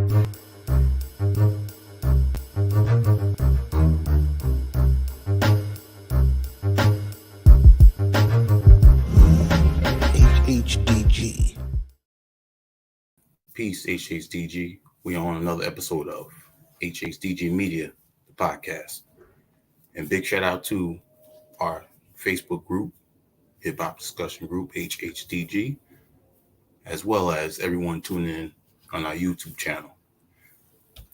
HHDG. Peace, HHDG. We are on another episode of HHDG Media, the podcast. And big shout out to our Facebook group, Hip Hop Discussion Group, HHDG, as well as everyone tuning in on our YouTube channel.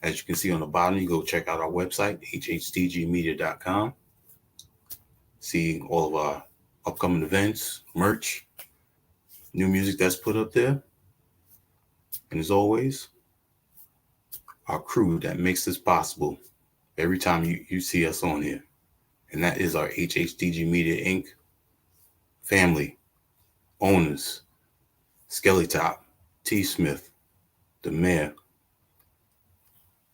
As you can see on the bottom, you go check out our website, hhdgmedia.com. See all of our upcoming events, merch, new music that's put up there. And as always, our crew that makes this possible every time you see us on here. And that is our HHDG Media Inc. family, owners, Skelly Top, T. Smith, the Mayor,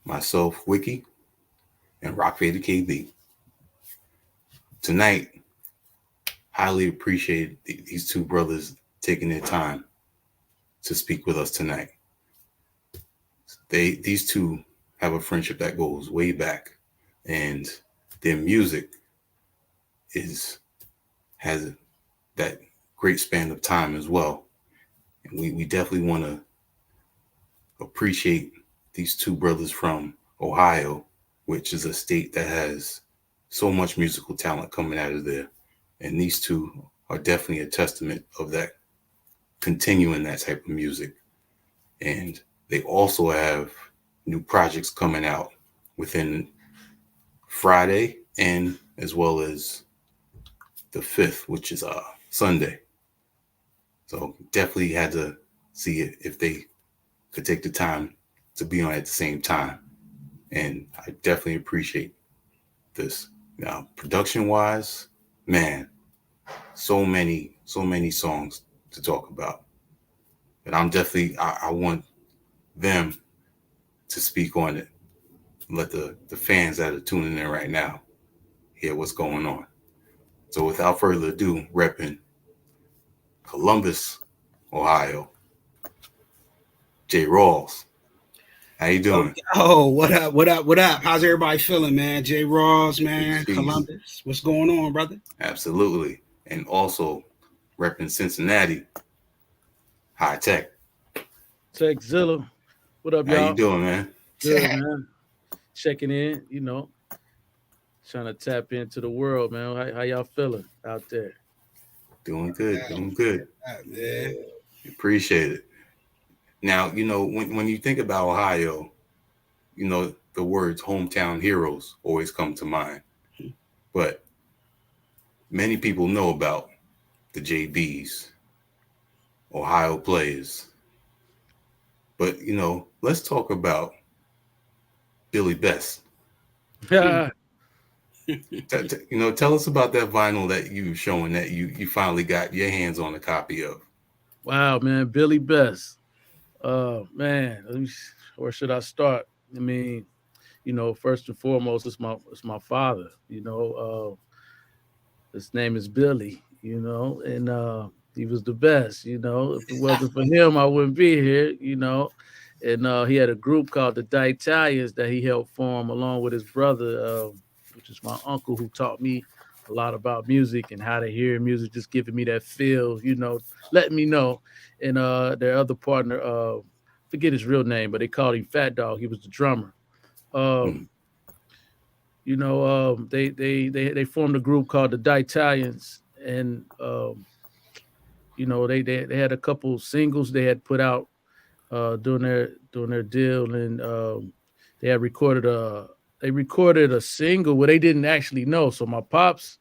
myself, Wiki, and Rock Vader KB. Tonight, highly appreciate these two brothers taking their time to speak with us tonight. These two have a friendship that goes way back, and their music has that great span of time as well. And we definitely want to appreciate these two brothers from Ohio, which is a state that has so much musical talent coming out of there. And these two are definitely a testament of that, continuing that type of music. And they also have new projects coming out within Friday and as well as the 5th, which is Sunday. So definitely had to see if they could take the time to be on at the same time. And I definitely appreciate this. Now, production-wise, man, so many songs to talk about. But I'm definitely, I want them to speak on it. Let the fans that are tuning in right now hear what's going on. So without further ado, repping Columbus, Ohio, J. Rawls. How you doing? Oh, what up? How's everybody feeling, man? J. Rawls, man, Peace. Columbus. What's going on, brother? Absolutely. And also repping Cincinnati, Hi-Tek. Techzilla. What up, y'all? How you doing, man? Good, man. Checking in, trying to tap into the world, man. How y'all feeling out there? Doing good. Man. Appreciate it. Now, when you think about Ohio, the words hometown heroes always come to mind. But many people know about the JBs, Ohio players. But, let's talk about Billy Best. Yeah. Tell us about that vinyl that you showing that you finally got your hands on a copy of. Wow, man. Billy Best. Man, where should I start? I mean, first and foremost, it's my father. His name is Billy. And he was the best. If it wasn't for him, I wouldn't be here. And he had a group called the Italians that he helped form along with his brother, which is my uncle, who taught me a lot about music and how to hear music, just giving me that feel, letting me know. And their other partner, forget his real name, but they called him Fat Dog. He was the drummer. They formed a group called the Italians, and they had a couple singles they had put out during their deal, and they had recorded a single where they didn't actually know. So my pops,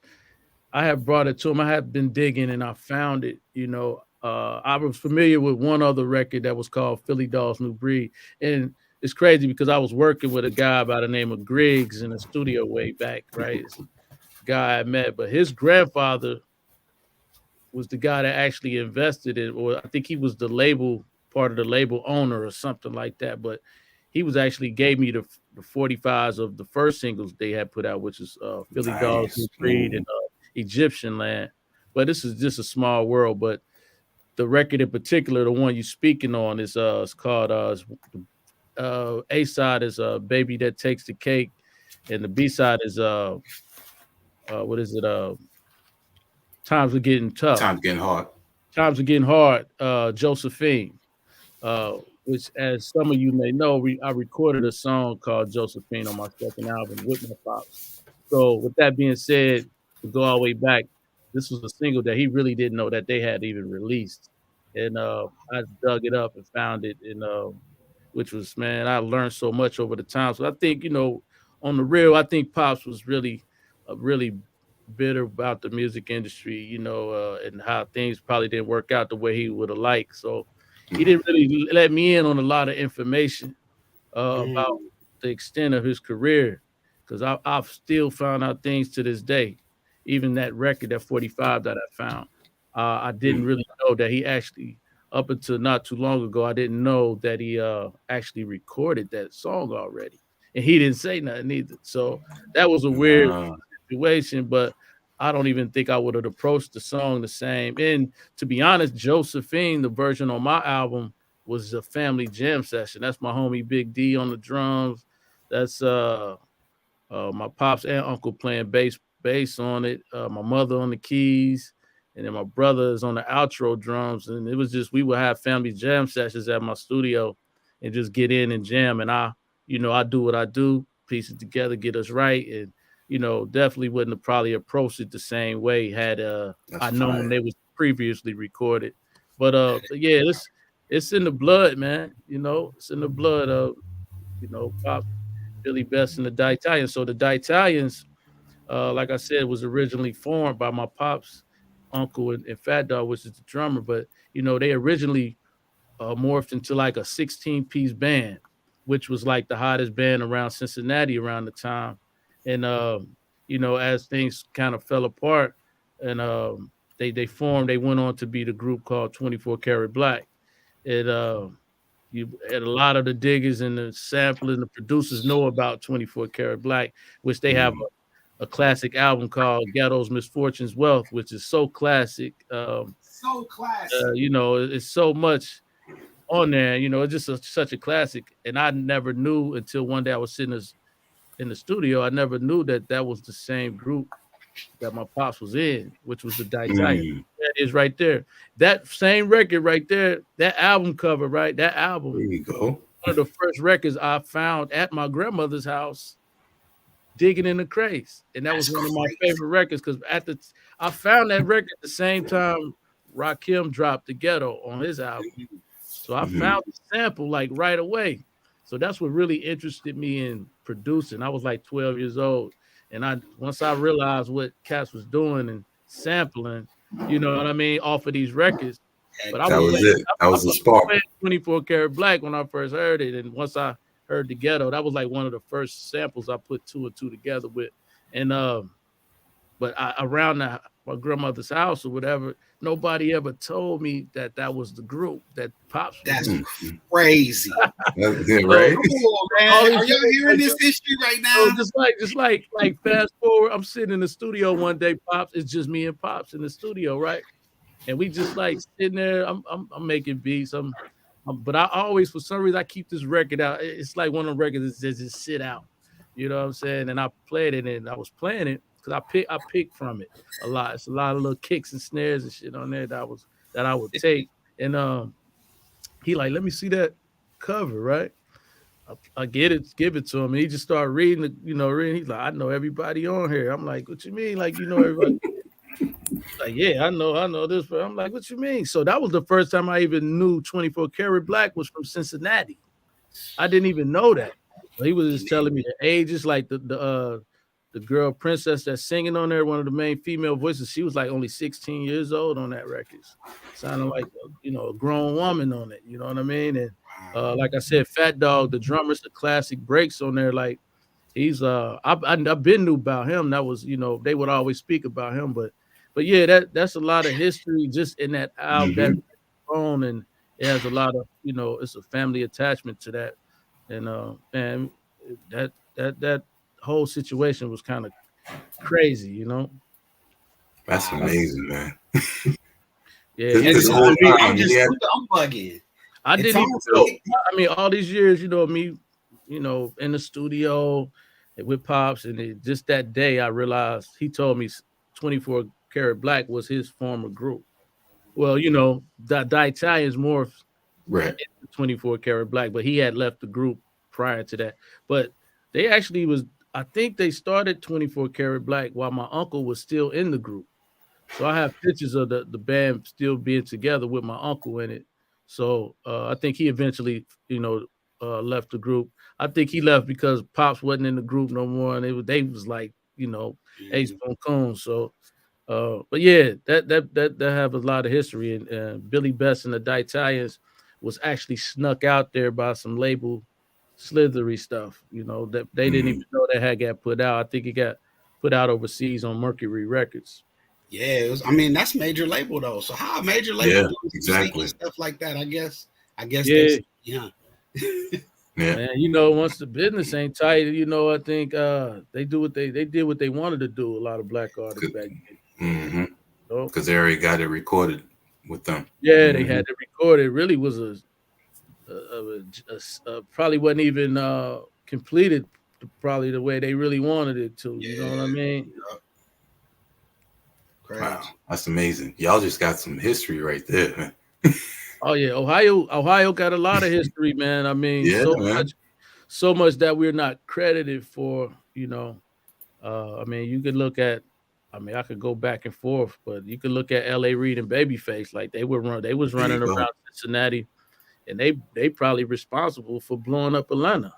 I have brought it to him. I have been digging and I found it. I was familiar with one other record that was called Philly Doll's New Breed, and it's crazy because I was working with a guy by the name of Griggs in a studio way back, right? It's a guy I met, but his grandfather was the guy that actually invested in, or I think he was part of the label owner or something like that. But he was actually gave me the 45s of the first singles they had put out, which is Philly Doll's New Breed and Egyptian Land. But this is just a small world. But the record in particular, the one you're speaking on, is it's called A side is Baby That Takes the Cake, and the B side is what is it? Times Are Getting Tough. Time's getting hard. Times Are Getting Hard. Josephine. Which, as some of you may know, I recorded a song called Josephine on my second album with my pops. So, with that being said, to go all the way back, this was a single that he really didn't know that they had even released, and I dug it up and found it, and which was, man, I learned so much over the time. So I think, on the real, I think Pops was really bitter about the music industry, and how things probably didn't work out the way he would have liked. So he didn't really let me in on a lot of information about the extent of his career, because I've still found out things to this day. Even that record, that 45 that I found, I didn't really know that he actually, up until not too long ago, I didn't know that he actually recorded that song already, and he didn't say nothing either. So that was a weird situation, but I don't even think I would have approached the song the same. And to be honest, Josephine, the version on my album, was a family jam session. That's my homie Big D on the drums. That's my pops and uncle playing bass on it. My mother on the keys, and then my brother is on the outro drums. And it was just, we would have family jam sessions at my studio and just get in and jam. And I do what I do, piece it together, get us right. And definitely wouldn't have probably approached it the same way had I known they was previously recorded. But yeah, it's in the blood, man. It's in the blood of Pop Billy Best and the D'Italians. So the D'Italians, like I said, was originally formed by my pop's uncle and Fat Dog, which is the drummer. But they originally morphed into like a 16-piece band, which was like the hottest band around Cincinnati around the time. And as things kind of fell apart, and they formed, they went on to be the group called 24 Karat Black. And and a lot of the diggers and the samplers and the producers know about 24 Karat Black, which they have a classic album called Ghetto's Misfortunes Wealth, which is so classic. So classic. It's so much on there. It's just such a classic. And I never knew until one day I was sitting in the studio. I never knew that was the same group that my pops was in, which was the D'Italians. That is right there. That same record right there, that album cover, right? That album. There you go. One of the first records I found at my grandmother's house, digging in the crates. And that was one of my favorite records, because I found that record at the same time Rakim dropped The Ghetto on his album. So I found the sample like right away. So that's what really interested me in producing. I was like 12 years old. And once I realized what Cass was doing and sampling, you know what I mean, off of these records. But that was it. That was the spark. 24 Karat Black when I first heard it. And once I heard The Ghetto, that was like one of the first samples I put two and two together with. And but around my grandmother's house or whatever, nobody ever told me that was the group that Pops was. That's crazy. Right? Cool, man. Are y'all hearing this history right now? So just like fast forward, I'm sitting in the studio one day, Pops. It's just me and Pops in the studio, right? And we just like sitting there. I'm making beats. But I always, for some reason, I keep this record out. It's like one of the records that just sit out. You know what I'm saying? And I played it, and I was playing it because I picked from it a lot. It's a lot of little kicks and snares and shit on there that I would take. And he like, let me see that cover, right? I give it to him, and he just started reading. Reading. He's like, I know everybody on here. I'm like, what you mean? Like, everybody? Like, yeah, I know this, but I'm like, what you mean? So that was the first time I even knew 24 Karat Black was from Cincinnati. I didn't even know that. So he was just telling me the ages, like the girl Princess that's singing on there, one of the main female voices. She was like only 16 years old on that record, sounding like a grown woman on it. You know what I mean? And like I said, Fat Dog, the drummer's the classic breaks on there. Like he's I've been knew about him. That was they would always speak about him, but yeah, that's a lot of history just in that album that on, and it has a lot of it's a family attachment to that, and that whole situation was kind of crazy, That's amazing, man. Yeah, I'm bugging. I It's didn't even almost know. like I mean, all these years, me, in the studio with Pops, and just that day, I realized he told me 24 Karat Black was his former group. Well, the Italians morphed Right. 24 Karat Black, but he had left the group prior to that. But they actually was, I think they started 24 Karat Black while my uncle was still in the group. So I have pictures of the band still being together with my uncle in it. So I think he eventually, left the group. I think he left because Pops wasn't in the group no more, and they was like, Ace Boone Coon. So, but yeah, that have a lot of history. And Billy Best and the Italians was actually snuck out there by some label slithery stuff. That they didn't even know that had got put out. I think it got put out overseas on Mercury Records. yeah, I mean that's major label though. So how a major label Yeah, does exactly. stuff like that? I guess Yeah, they yeah. Yeah. man. Once the business ain't tight, I think they do what they did what they wanted to do. A lot of black artists back then. So Because they already got it recorded with them. yeah, they had to record. It really was probably wasn't even completed probably the way they really wanted it to. You know what I mean? Crazy. Wow, that's amazing. Y'all just got some history right there, man. Oh yeah, Ohio got a lot of history, man. I mean, Yeah, man. so much that we're not credited for. I mean, you could look at. I mean, I could go back and forth, but you could look at L.A. Reid and Babyface. Like they was There you running go. around Cincinnati, and they probably responsible for blowing up Atlanta.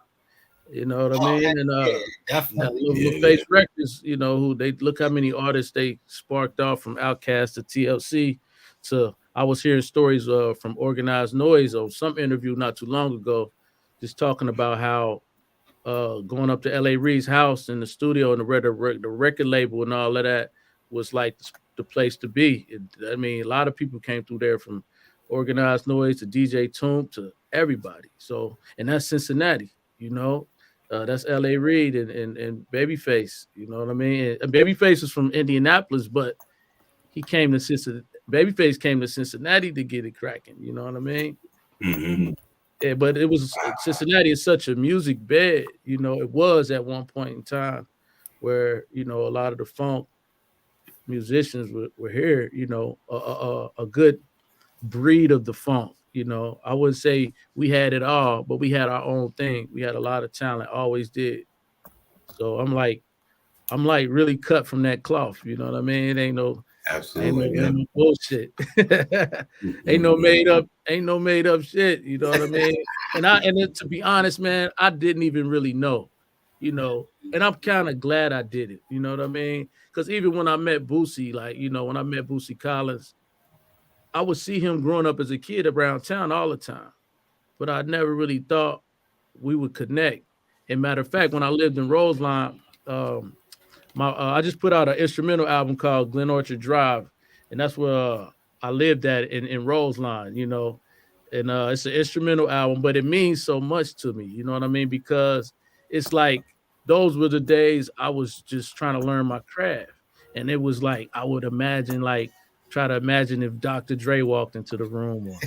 You know what I Oh, mean? And yeah, definitely. LaFace Records, who they look how many artists they sparked off from Outkast to TLC to I was hearing stories from Organized Noise or some interview not too long ago, just talking about how going up to LA Reid's house in the studio and the record label and all of that was like the place to be. I mean, a lot of people came through there from Organized Noise to DJ Toomp to everybody. So, and that's Cincinnati, that's LA Reid and Babyface, you know what I mean? And Babyface is from Indianapolis, but he came to Cincinnati. Babyface came to Cincinnati to get it cracking, you know what I mean? Yeah, but it was Cincinnati is such a music bed, it was at one point in time where, a lot of the funk musicians were here, a good breed of the funk. I would say we had it all, but we had our own thing. We had a lot of talent, always did. So I'm like really cut from that cloth. You know what I mean? It Absolutely. ain't no bullshit. Ain't no made up shit. You know what I mean? To be honest, man, I didn't even really know. And I'm kind of glad I did it. You know what I mean? Because even when I met Boosie, like when I met Boosie Collins, I would see him growing up as a kid around town all the time, but I never really thought we would connect. And matter of fact, when I lived in Roseline, I just put out an instrumental album called Glen Orchard Drive, and that's where I lived at in Roseline, and it's an instrumental album, but it means so much to me, you know what I mean? Because it's like those were the days I was just trying to learn my craft, and it was like I would imagine, like try to imagine if Dr. Dre walked into the room or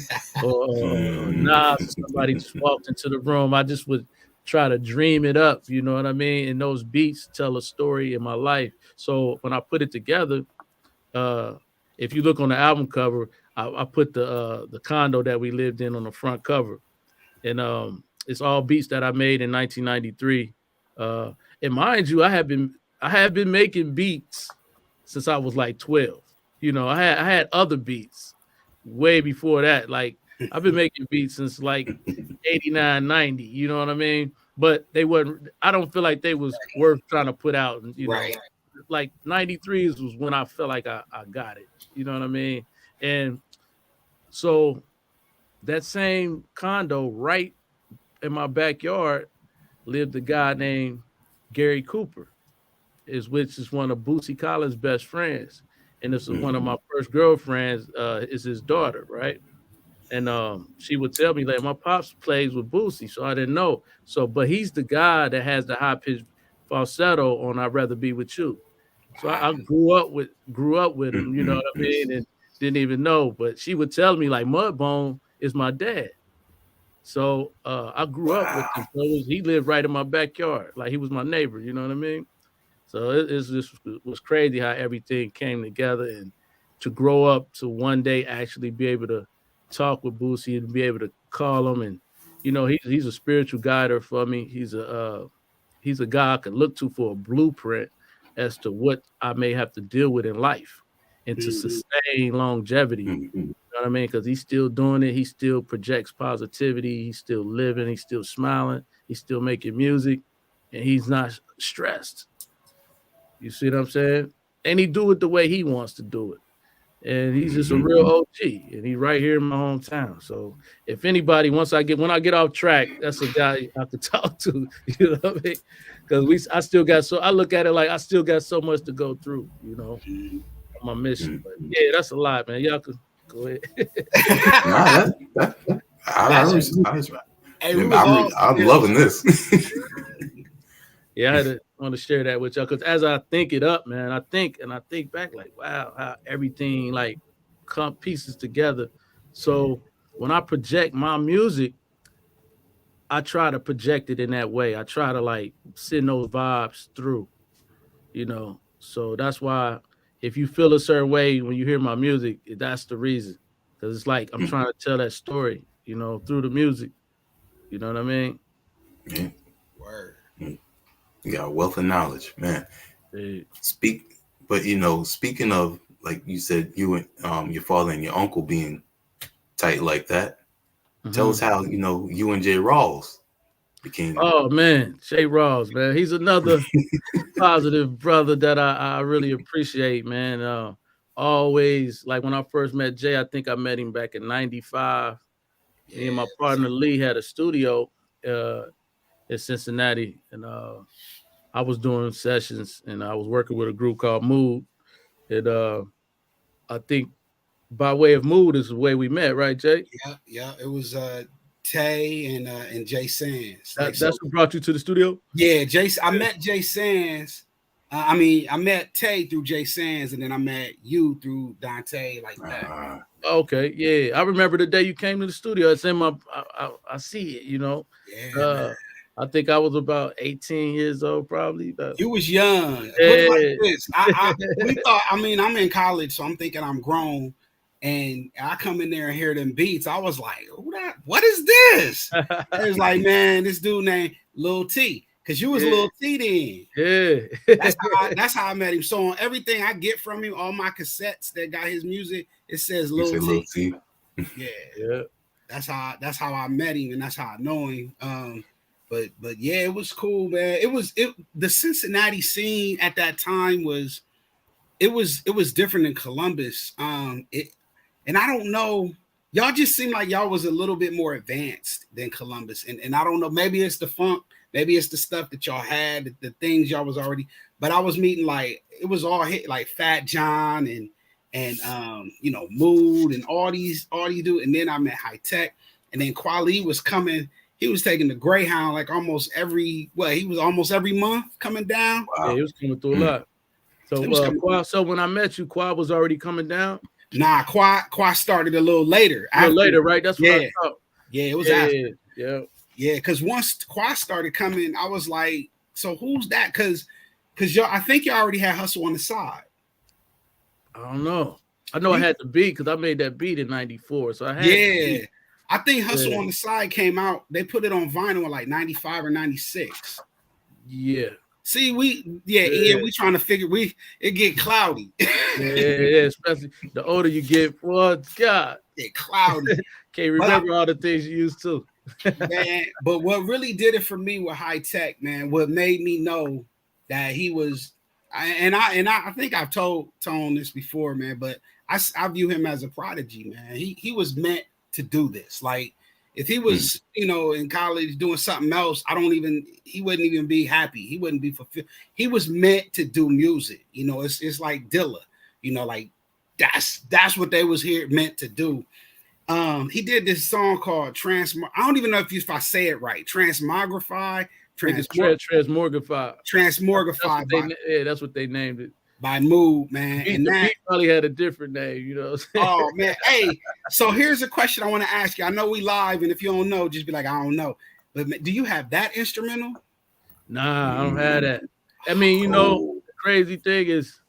Nas or somebody just walked into the room. I just would try to dream it up, you know what I mean? And those beats tell a story in my life. So when I put it together, if you look on the album cover, I put the condo that we lived in on the front cover, and it's all beats that I made in 1993. And mind you, I have been making beats since I was like 12. I had other beats way before that. Like I've been making beats since like 89, 90, you know what I mean? But I don't feel like they was worth trying to put out. And, Right. like 93 was when I felt like I got it. You know what I mean? And so that same condo right in my backyard lived a guy named Gary Cooper, which is one of Boosie Collins' best friends. And this is one of my first girlfriends, is his daughter, right? And she would tell me like my pops plays with Boosie, so I didn't know. So, but he's the guy that has the high pitched falsetto on "I'd Rather Be with You." So I grew up with him, you know what I mean, and didn't even know. But she would tell me like Mudbone is my dad. So I grew up with him. So he lived right in my backyard, like he was my neighbor. You know what I mean? So it's just was crazy how everything came together, and to grow up to one day actually be able to talk with Boosie and be able to call him, and he's a spiritual guider for me. He's a guy I can look to for a blueprint as to what I may have to deal with in life and to sustain longevity. Mm-hmm. You know what I mean? Because he's still doing it. He still projects positivity. He's still living. He's still smiling. He's still making music, and he's not stressed. You see what I'm saying? And he do it the way he wants to do it. And he's just a real OG, and he's right here in my hometown. So if anybody, when I get off track, that's a guy I could talk to. You know what I mean? Because I look at it like I still got so much to go through. On my mission. But yeah, that's a lot, man. Y'all could go ahead. I'm loving this. Yeah, I want to share that with y'all because as I think it up, man, I think back like, wow, how everything like pieces together. So when I project my music, I try to project it in that way. I try to like send those vibes through, So that's why if you feel a certain way when you hear my music, that's the reason. Because it's like I'm trying to tell that story, through the music. You know what I mean? Yeah. Word. You got a wealth of knowledge, man. Speaking of, like you said, you and your father and your uncle being tight like that. Tell us how you and Jay Rawls became. Oh man, Jay Rawls, man, he's another positive brother that I really appreciate, man. Always like when I first met Jay, I think I met him back in '95. Me and my partner Lee had a studio in Cincinnati, and I was doing sessions, and I was working with a group called Mood. And I think by way of Mood is the way we met, right, Jay? Yeah. It was Tay and Jay Sands. That's who brought you to the studio? Yeah, I met Jay Sands. I met Tay through Jay Sands, and then I met you through Dante, like that. Okay, yeah. I remember the day you came to the studio. It's in my, I see it, Yeah. I think I was about 18 years old, probably. You was young. Yeah. Like this. We thought, I'm in college, so I'm thinking I'm grown. And I come in there and hear them beats. I was like, what is this? It was like, man, this dude named Lil T. Because you was Lil T then. Yeah. That's how I met him. So on everything I get from him, all my cassettes that got his music, it says Lil T. Yeah. That's how I met him, and that's how I know him. But yeah, it was cool, man. The Cincinnati scene at that time was different than Columbus. And I don't know, y'all just seemed like y'all was a little bit more advanced than Columbus. And I don't know, maybe it's the funk, maybe it's the stuff that y'all had, the things y'all was already, but I was meeting like it was all hit like Fat John and Mood and all these dudes. And then I met Hi-Tek, and then Kweli was coming. He was taking the Greyhound like almost every month coming down. Wow. Yeah, he was coming through a lot. So when I met you, Qua was already coming down? Nah, Qua started a little later. Later, right? That's what I thought. Yeah, it was after. Yeah. Yeah, because once Qua started coming, I was like, so who's that? Because y'all, I think y'all already had Hustle on the Side. I don't know. I know I had the beat because I made that beat in '94. So I had I think Hustle on the Side came out. They put it on vinyl in like '95 or '96. Yeah. See, we trying to figure it get cloudy. yeah, especially the older you get, God. It cloudy. Can't remember all the things you used to. Man, but what really did it for me with Hi-Tek, man, what made me know that he was, I think I've told Tone this before, man, but I view him as a prodigy, man. He was meant to do this. Like, if he was, in college doing something else, he wouldn't even be happy. He wouldn't be fulfilled. He was meant to do music. It's like Dilla, like that's what they was here meant to do. He did this song called I don't even know if I say it right. Transmogrify. Transmogrify. Transmogrify. That's what they named it. By Mood, man. And that probably had a different name, you know. Oh man, hey. So here's a question I want to ask you. I know we live, and if you don't know, just be like, I don't know. But do you have that instrumental? Nah, I don't have that. I mean, you know, the crazy thing is,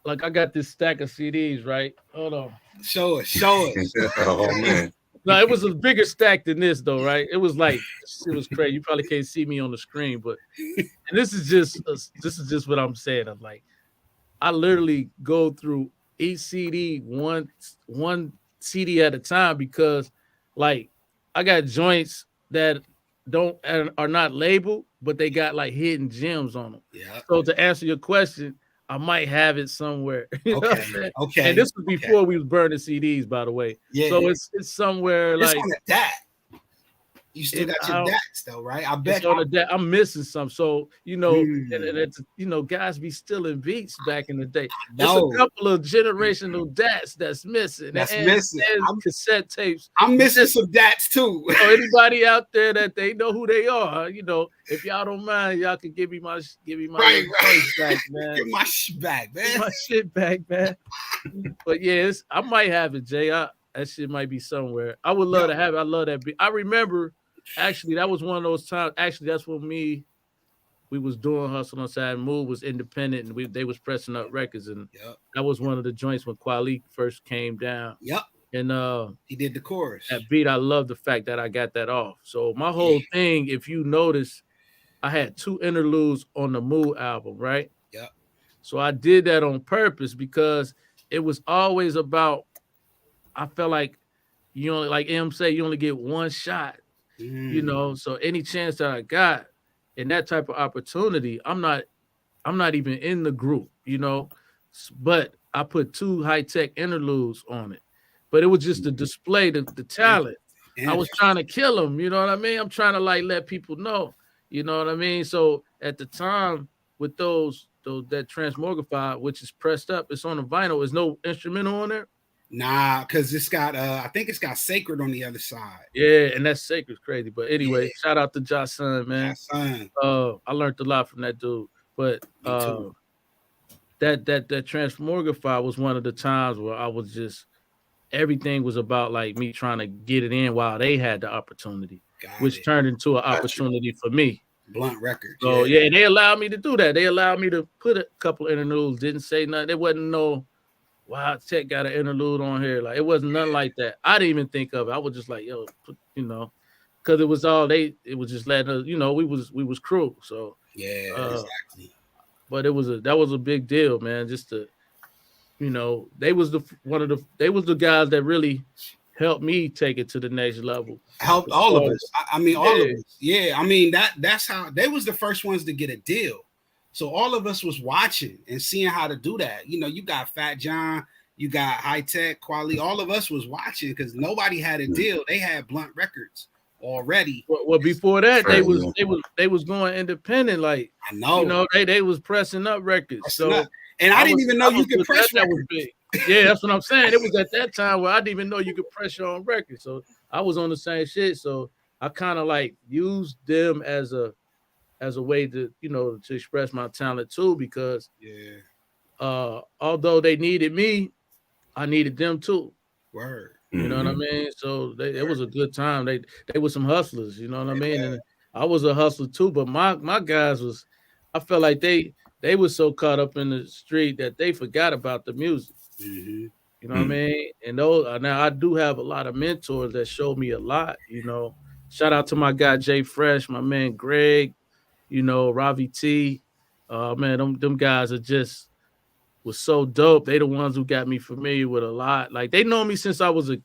like, I got this stack of CDs, right? Hold on. Show us. Oh man. No, it was a bigger stack than this, though, right? It was crazy. You probably can't see me on the screen, but and this is just what I'm saying. I'm like, I literally go through each CD one CD at a time because, like, I got joints that are not labeled, but they got like hidden gems on them. Yeah. So to answer your question, I might have it somewhere. Okay. And this was before we was burning CDs, by the way. Yeah. So it's somewhere it's like on the DAT. You still got your DATs though, right? I bet I'm missing some. So you know, guys be stealing beats back in the day. There's a couple of generational DATs that's missing. And cassette tapes. I'm missing some DATs too. So anybody out there that they know who they are, you know, if y'all don't mind, y'all can give me my right. back, man. Give my shit back, man. Give my shit back, man. But yeah, I might have it, Jay. That shit might be somewhere. I would love to have it. I love that beat. I remember. Actually, that was one of those times. Actually, that's when we was doing Hustle on Side. Move was independent, and they was pressing up records, and that was one of the joints when Kweli first came down. Yep. And he did the chorus. That beat, I love the fact that I got that off. So my whole thing, if you notice, I had 2 interludes on the Move album, right? Yep. So I did that on purpose because it was always about. I felt like you only, like M say, you only get one shot. You know, so any chance that I got in that type of opportunity, I'm not even in the group, you know, but I put 2 Hi-Tek interludes on it, but it was just to display the talent. I was trying to kill them, you know what I mean? I'm trying to like let people know, you know what I mean? So at the time with that Transmogrified, which is pressed up, it's on the vinyl. There's no instrumental on there. Nah, because it's got I think it's got Sacred on the other side. Yeah, and that Sacred's crazy. But anyway, shout out to Josh Sun, man. I learned a lot from that dude. But that Transmogrified was one of the times where I was just everything was about like me trying to get it in while they had the opportunity, which turned into an opportunity for me. Blunt Records. So yeah, they allowed me to do that. They allowed me to put a couple interludes, didn't say nothing. There wasn't no Tech got an interlude on here. Like it wasn't nothing like that. I didn't even think of it. I was just like, yo, you know, because it was all it was just letting us, you know, we was crew. So exactly. But that was a big deal, man. Just to, you know, they was the guys that really helped me take it to the next level. Helped all of us. I mean, all of us. Yeah. I mean, that's how they was the first ones to get a deal. So all of us was watching and seeing how to do that. You know, you got Fat John, you got Hi-Tek, Kweli. All of us was watching because nobody had a deal. They had Blunt Records already. Well, before that, they was going independent. Like I know, you know, they was pressing up records. And I didn't even know you could press that was big. Yeah, that's what I'm saying. It was at that time where I didn't even know you could pressure on records. So I was on the same shit. So I kind of like used them as a way to, you know, to express my talent too, because although they needed me, I needed them too. Word. You know what I mean? So it was a good time. They were some hustlers, you know what I mean? And I was a hustler too, but my guys I felt like they were so caught up in the street that they forgot about the music. Mm-hmm. You know what I mean? And now I do have a lot of mentors that showed me a lot, you know. Shout out to my guy Jay Fresh, my man Greg, you know, Ravi T. Man, them guys was so dope. They the ones who got me familiar with a lot. Like they know me since I was a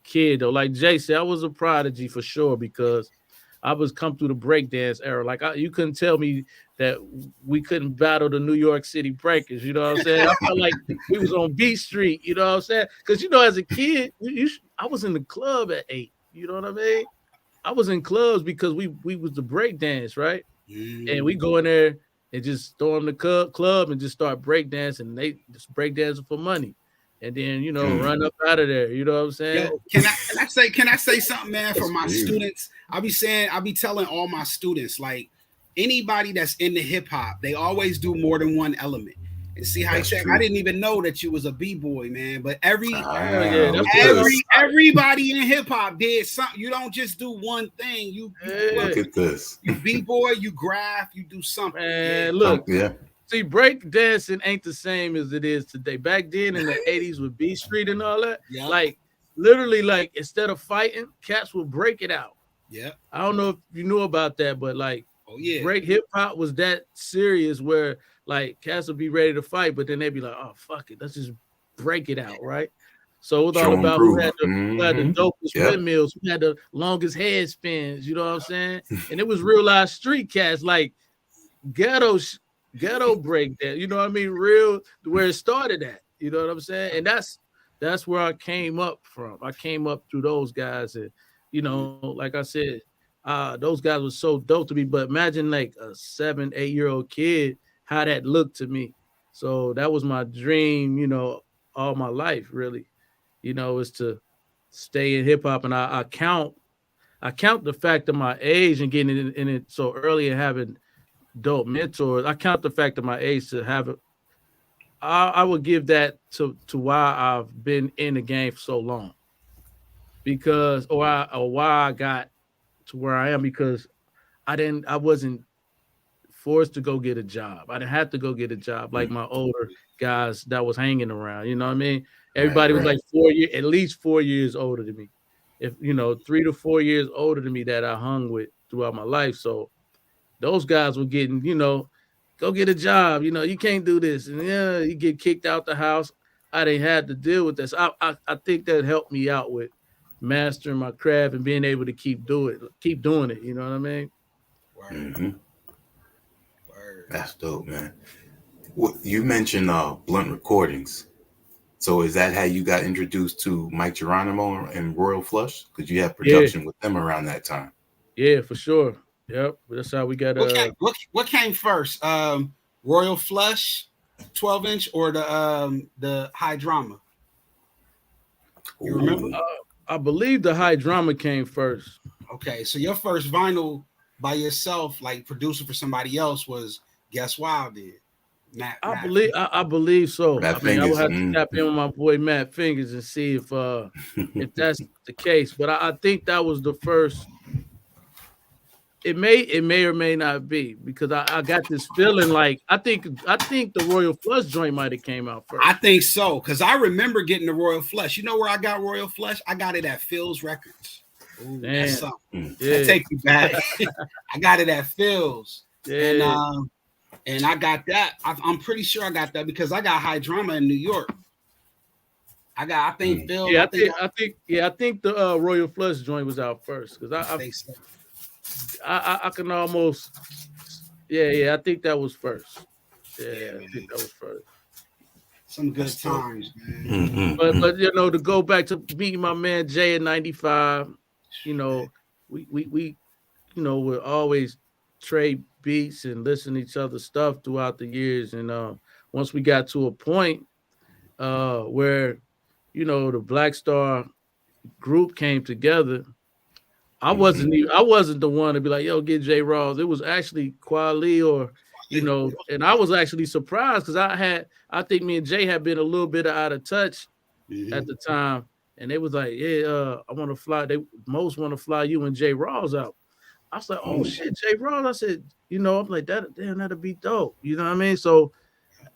kid, though. Like Jay said, I was a prodigy for sure because I was come through the breakdance era. Like you couldn't tell me that we couldn't battle the New York City breakers. You know what I'm saying? I felt like we was on Beat Street. You know what I'm saying? Because you know, as a kid, I was in the club at 8. You know what I mean? I was in clubs because we was the breakdance, right? And we go in there and just storm the club and just start breakdancing. And they just breakdancing for money, and then you know run up out of there. You know what I'm saying? Yo, can I say something, man? For my students, I be telling all my students, like anybody that's in the hip hop, they always do more than one element. and see Hi-Tek. I didn't even know that you was a b-boy, man. But everybody in hip hop did something. You don't just do one thing. You look at this. You b-boy, you graph, you do something. Man, look, see, break dancing ain't the same as it is today. Back then in the 80s with B Street and all that, like literally, like instead of fighting, cats would break it out. Yeah, I don't know if you knew about that, but like, break hip hop was that serious where like cats would be ready to fight, but then they'd be like, "Oh fuck it, let's just break it out," right? So it was all about who had the dopest windmills, who had the longest head spins. You know what I'm saying? And it was real life street cats, like ghetto break that. You know what I mean? Real where it started at. You know what I'm saying? And that's where I came up from. I came up through those guys, and you know, like I said. Those guys were so dope to me, but imagine like a 7-8-year-old kid, how that looked to me. So that was my dream, you know, all my life, really, you know, is to stay in hip hop. And I count the fact of my age and getting in it so early and having dope mentors. I count the fact of my age to have it. I would give that to why I've been in the game for so long, because or why I got to where I am, because I wasn't forced to go get a job. I didn't have to go get a job like my older guys that was hanging around. You know what I mean? Everybody was like at least 4 years older than me. If you know, 3 to 4 years older than me that I hung with throughout my life. So those guys were getting, you know, go get a job. You know, you can't do this, and you get kicked out the house. I didn't have to deal with this. I think that helped me out with mastering my craft and being able to keep doing it. You know what I mean? Mm-hmm. That's dope, man. You mentioned Blunt Recordings. So is that how you got introduced to Mike Geronimo and Royal Flush? Because you had production with them around that time. Yeah, for sure. Yep, that's how we got. What came first? Royal Flush, 12-inch, or the High Drama? You remember? I believe the High Drama came first. Okay, so your first vinyl by yourself, like producing for somebody else, was Guess Wild did. I believe so. I mean, I would have to tap in with my boy Matt Fingers and see if that's the case. But I think that was the first. It may or may not be, because I got this feeling like I think the Royal Flush joint might have came out first. I think so, because I remember getting the Royal Flush. You know where I got Royal Flush? I got it at Phil's Records. Ooh, that's something. Yeah. That take you back. I got it at Phil's. Yeah. And I got that. I'm pretty sure I got that because I got High Drama in New York. I think Phil. Yeah, I think the Royal Flush joint was out first, because I think so. I can almost, I think that was first. Yeah, I think that was first. Some good times, man. Mm-hmm. But you know, to go back to meeting my man Jay in '95, you know, we you know, would always trade beats and listen to each other's stuff throughout the years. And once we got to a point where, you know, the Black Star group came together, I wasn't the one to be like, yo, get J Rawls. It was actually Kweli, or, you know, and I was actually surprised because I think me and Jay had been a little bit out of touch at the time. And they was like, I want to fly. They most want to fly you and J Rawls out. I was like, oh shit, J Rawls. I said, you know, I'm like, that'd be dope. You know what I mean? So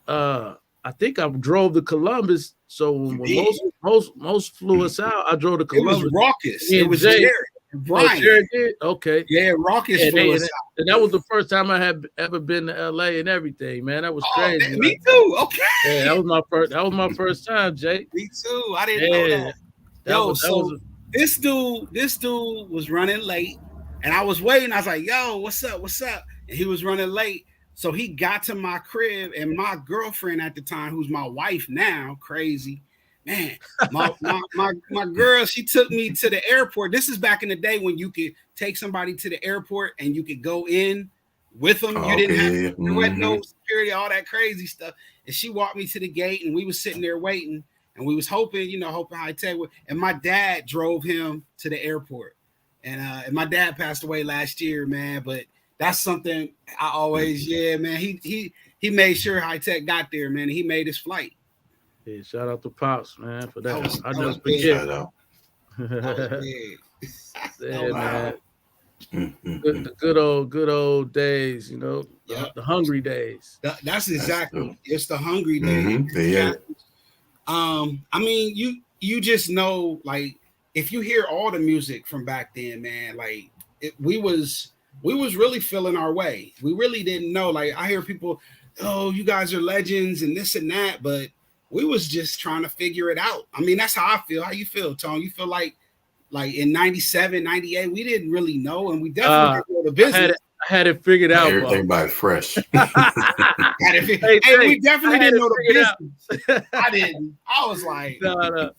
I think I drove to Columbus. So when most flew us out, I drove to Columbus. It was Raucous. It was Jared. Brian. Jared did? Okay. Yeah, Raucous flew us out. And that was the first time I had ever been to LA and everything, man. That was crazy. Me too. Okay. Yeah, that was my first time, Jay. Me too. I didn't know that. This dude was running late, and I was waiting. I was like, yo, what's up? And he was running late. So he got to my crib, and my girlfriend at the time, who's my wife now, crazy, man, my girl, she took me to the airport. This is back in the day when you could take somebody to the airport and you could go in with them. You didn't have no security, all that crazy stuff. And she walked me to the gate, and we was sitting there waiting, and we was hoping Hi-Tek would. And my dad drove him to the airport, and my dad passed away last year, man. But that's something I always, man. He he made sure Hi-Tek got there, man. And he made his flight. Yeah, shout out to Pops, man, for that. I never forget. Shout out. Yeah, man. The good old days, you know, the hungry days. That's exactly. It's the hungry days. Yeah. I mean, you just know, like, if you hear all the music from back then, man, like we was really feeling our way. We really didn't know. Like, I hear people, oh, you guys are legends and this and that, but we was just trying to figure it out. I mean, that's how I feel. How you feel, Tone? You feel like in 97, 98, we didn't really know, and we definitely didn't know the business. I had it figured out. Everybody fresh. We definitely didn't know the business. I didn't. I was like, no.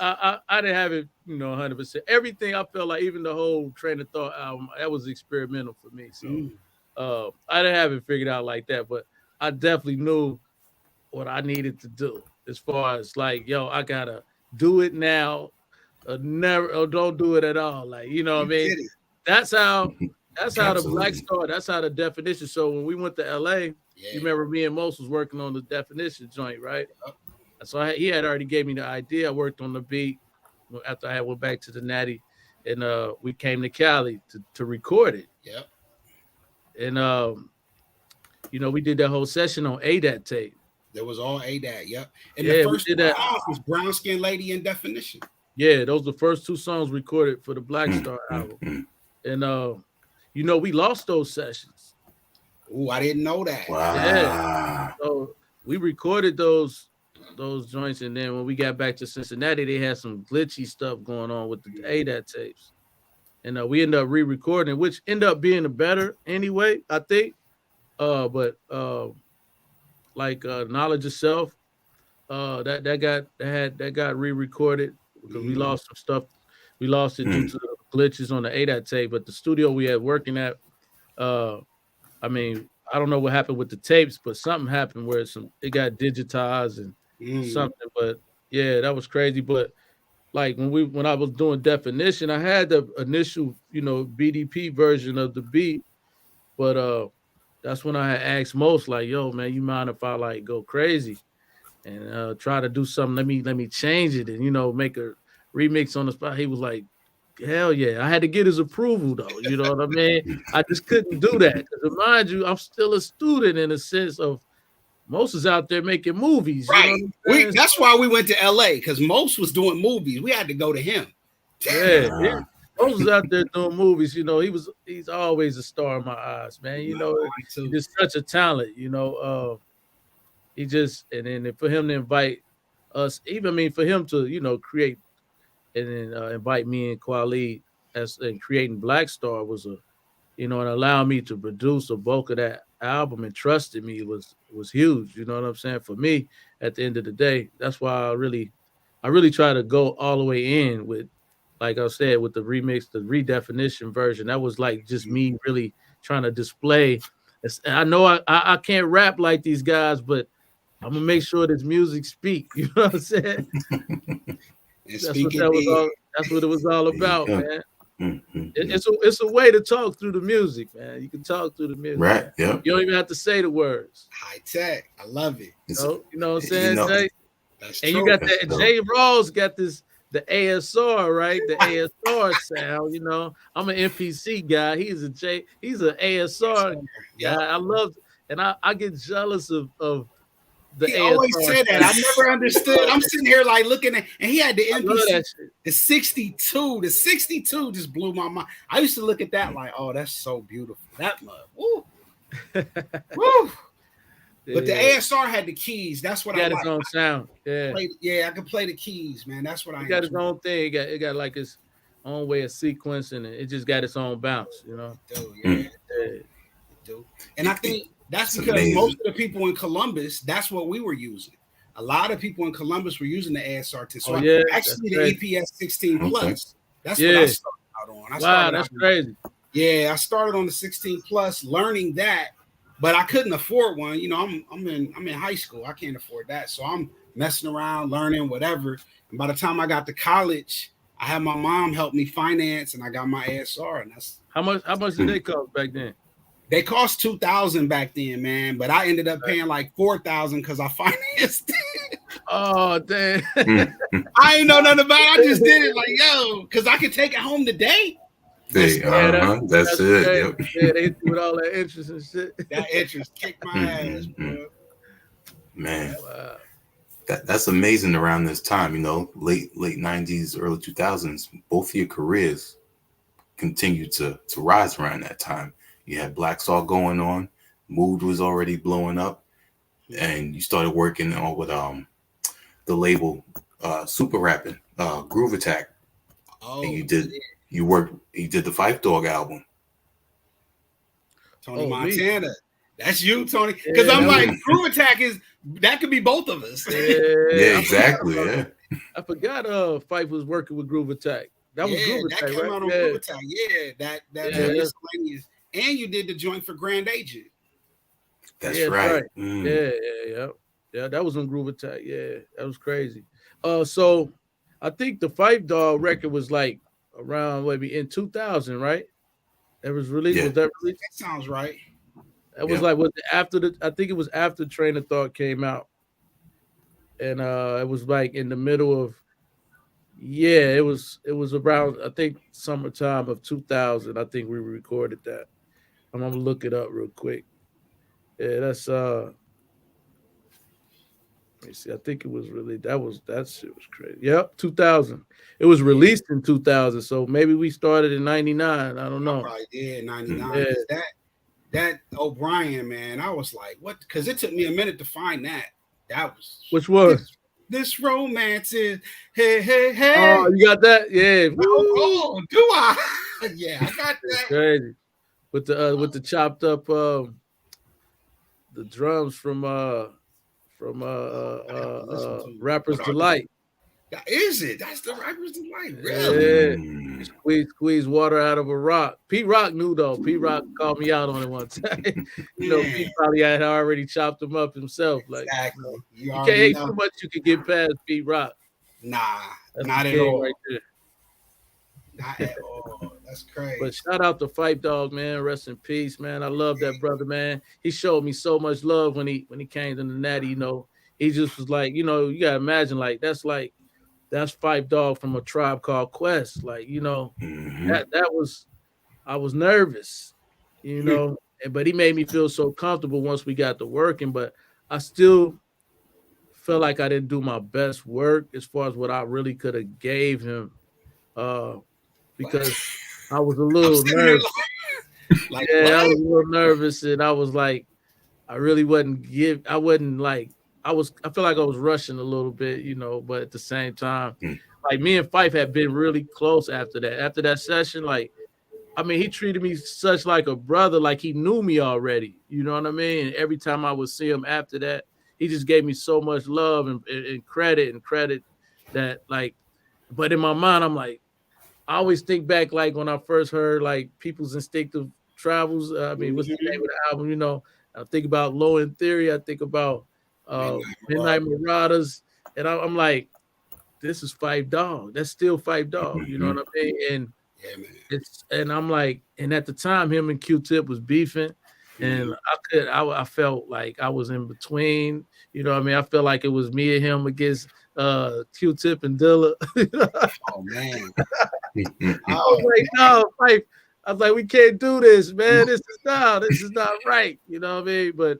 I didn't have it, 100%. Everything I felt like, even the whole Train of Thought album, that was experimental for me. So I didn't have it figured out like that, but I definitely knew what I needed to do as far as like, yo, I gotta do it now, or don't do it at all. Like, you know what I mean? That's how the Black Star, that's how the definition. So when we went to LA, you remember me and Mos was working on the definition joint, right? So he had already gave me the idea. I worked on the beat after I went back to the Natty, and we came to Cali to record it. Yep. And we did that whole session on ADAT tape. There was all ADAT, yep. And the first one was Brown Skin Lady in Definition. Yeah, those were the first two songs recorded for the Black Star album. And we lost those sessions. Oh, I didn't know that. Wow. Yeah. So we recorded those joints, and then when we got back to Cincinnati, they had some glitchy stuff going on with the ADAT tapes. And we ended up re-recording, which ended up being better anyway, I think. But Knowledge of Self, that got re-recorded because we lost some stuff. We lost it due to the glitches on the ADAT tape. But the studio we had working at, I mean, I don't know what happened with the tapes, but something happened where it got digitized and something. But yeah, that was crazy. But like when I was doing Definition, I had the initial, BDP version of the beat, but that's when I had asked Mos, like, yo, man, you mind if I like go crazy and try to do something? Let me change it and make a remix on the spot. He was like, hell yeah. I had to get his approval though. You know what I mean? I just couldn't do that. Because mind you, I'm still a student in a sense of Mos is out there making movies. Right. That's why we went to LA, because Mos was doing movies. We had to go to him. Yeah. Mos was out there doing movies. He's always a star in my eyes, man. He's just such a talent, he just, and then for him to invite us, for him to, create and then invite me and Kweli and creating Black Star was and allow me to produce a bulk of that album and trusted me was huge. You know what I'm saying? For me, at the end of the day, that's why I really try to go all the way in with, like I said, with the remix, the redefinition version. That was like just me really trying to display. I know I can't rap like these guys, but I'm gonna make sure this music speak. You know what I'm saying? That's what it was all about, man. It's a way to talk through the music, man. You can talk through the music, right? Yeah. You don't even have to say the words. Hi-Tech, I love it. You know what I'm saying, Jay? That's and true. You got that. Jay Rawls got the ASR, right? The ASR sound. I'm an MPC guy. He's an ASR guy. I love, and I get jealous of the he ASR always said that. I never understood. I'm sitting here like looking at, and he had the MPC, the 62. The 62 just blew my mind. I used to look at that like, oh, that's so beautiful. That love, woo, woo. But the ASR had the keys. That's what I like. Got his own sound. Yeah, I could play the keys, man. That's what I got his own thing. It got like his own way of sequencing, and it just got its own bounce, It do. And I think that's because most of the people in Columbus, that's what we were using. A lot of people in Columbus were using the ASR too. So actually the EPS 16 Plus. That's what I started out on. Wow, that's crazy. Yeah, I started on the 16 Plus learning that, but I couldn't afford one. I'm in high school. I can't afford that. So I'm messing around, learning, whatever. And by the time I got to college, I had my mom help me finance, and I got my ASR. And that's how much did they cost back then? They cost $2,000 back then, man. But I ended up paying like $4,000 because I financed it. Oh damn! I ain't know nothing about it. I just did it like, yo, because I could take it home today. That's it. Yep. Yeah, they do all that interest and shit. That interest kicked my ass, bro. Man, wow. That's amazing. Around this time, late 90s, early 2000s, both of your careers continued to rise around that time. You had Black Salt going on, Mood was already blowing up, and you started working on with the label Super Rapping, Groove Attack. Oh, and you did the Phife Dawg album. Tony Montana. Me. That's you, Tony. Because I'm like, Groove Attack that could be both of us. Yeah, exactly. Yeah. I forgot Phife was working with Groove Attack. That was Groove Attack, that came out on Groove Attack. Yeah, that miscellaneous. And you did the joint for Grand Agent. That's right. Yeah. That was on Groove Attack. Yeah, that was crazy. So I think the Phife Dawg record was like around maybe in 2000, right? That was released. Yeah. Was that released? That sounds right. That was like I think it was after Train of Thought came out, and it was like in the middle of. Yeah, it was around, I think, summertime of 2000. I think we recorded that. I'm gonna look it up real quick. Yeah, that's let me see. I think it was really that shit was crazy. Yep, 2000. It was released in 2000, so maybe we started in 99. I don't know. I probably did 99. Yeah. That O'Brien, man, I was like, what? Because it took me a minute to find that. That was which one? This romance is hey. Oh, you got that? Yeah. Oh, do I? Yeah, I got that. Crazy. With the chopped up the drums from Rapper's Delight. Is it? That's the Rapper's Delight. Really? Yeah. Squeeze water out of a rock. Pete Rock knew though. Pete Rock called me out on it one time. Pete probably had already chopped them up himself. Like, exactly. You can't hate too much. You can get past Pete Rock. Nah, not at all. Right there. Not at all. That's crazy. But shout out to Phife Dawg, man. Rest in peace, man. I love that brother, man. He showed me so much love when he came to the Natty. He just was like, you gotta imagine, like that's Phife Dawg from A Tribe Called Quest. Like, that was, I was nervous, but he made me feel so comfortable once we got to working. But I still felt like I didn't do my best work as far as what I really could have gave him. Because I was a little nervous. I was a little nervous, and I was like, I really wasn't I feel like I was rushing a little bit, but at the same time, like me and Phife had been really close after that. After that session, he treated me such like a brother, like he knew me already. You know what I mean? And every time I would see him after that, he just gave me so much love and credit that but in my mind, I'm like, I always think back like when I first heard like People's Instinctive Travels. What's the name of the album? I think about Low End Theory. I think about Midnight Marauders, and I'm like, this is Phife Dawg. That's still Phife Dawg. You know what I mean? And I'm like, and at the time, him and Q-Tip was beefing, and I felt like I was in between. You know what I mean? I felt like it was me and him against Q-Tip and Dilla. Oh man. I was like, no, Phife. I was like, we can't do this, man. This is not right. You know what I mean? But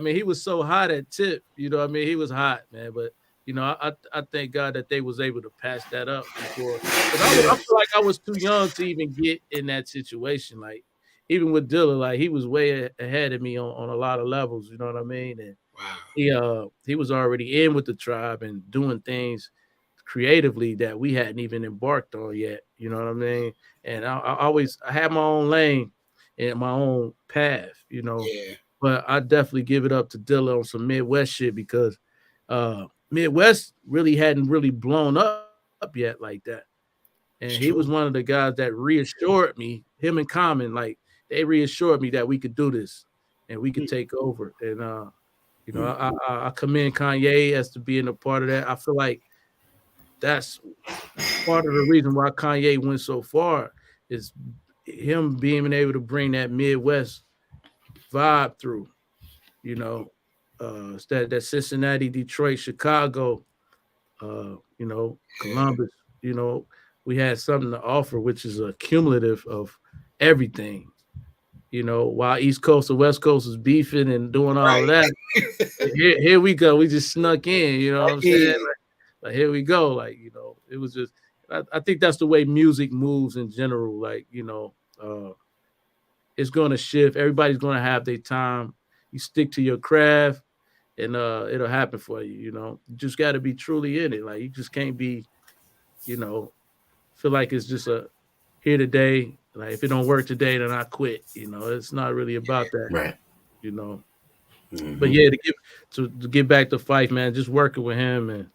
he was so hot at Tip. You know what I mean? He was hot, man. But I thank God that they was able to patch that up before. I feel like I was too young to even get in that situation. Like even with Dilla, like he was way ahead of me on a lot of levels. You know what I mean? And he was already in with the tribe and doing things creatively that we hadn't even embarked on yet. You know what I mean? And I had my own lane and my own path, but I definitely give it up to Dilla on some Midwest shit because Midwest really hadn't really blown up yet like that. And he was one of the guys that reassured me, him and Common, like they reassured me that we could do this and we could take over. And, I commend Kanye as to being a part of that. I feel like that's part of the reason why Kanye went so far is him being able to bring that Midwest vibe through. You know, it's that Cincinnati, Detroit, Chicago, Columbus. You know, we had something to offer, which is a cumulative of everything. You know, while East Coast and West Coast was beefing and doing all of that, here we go. We just snuck in. You know what I'm saying? Like here we go. Like, it was just. I think that's the way music moves in general. Like, it's going to shift. Everybody's going to have their time. You stick to your craft, and it'll happen for you. You just got to be truly in it. Like, you just can't be, feel like it's just a here today. Like, if it don't work today, then I quit. It's not really about that. Right. Mm-hmm. But yeah, to get back to Fife, man, just working with him and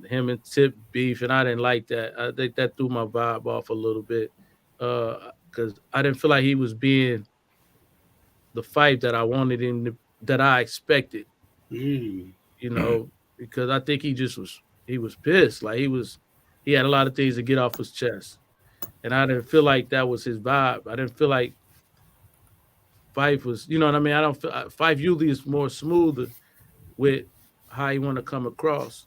him and Tip beef, and I didn't like that. I think that threw my vibe off a little bit because I didn't feel like he was being the Fife that I wanted him that I expected. Because I think he was pissed. Like he had a lot of things to get off his chest, and I didn't feel like that was his vibe. I didn't feel like Fife was, you know what I mean? I don't feel Fife usually is more smoother with how he want to come across.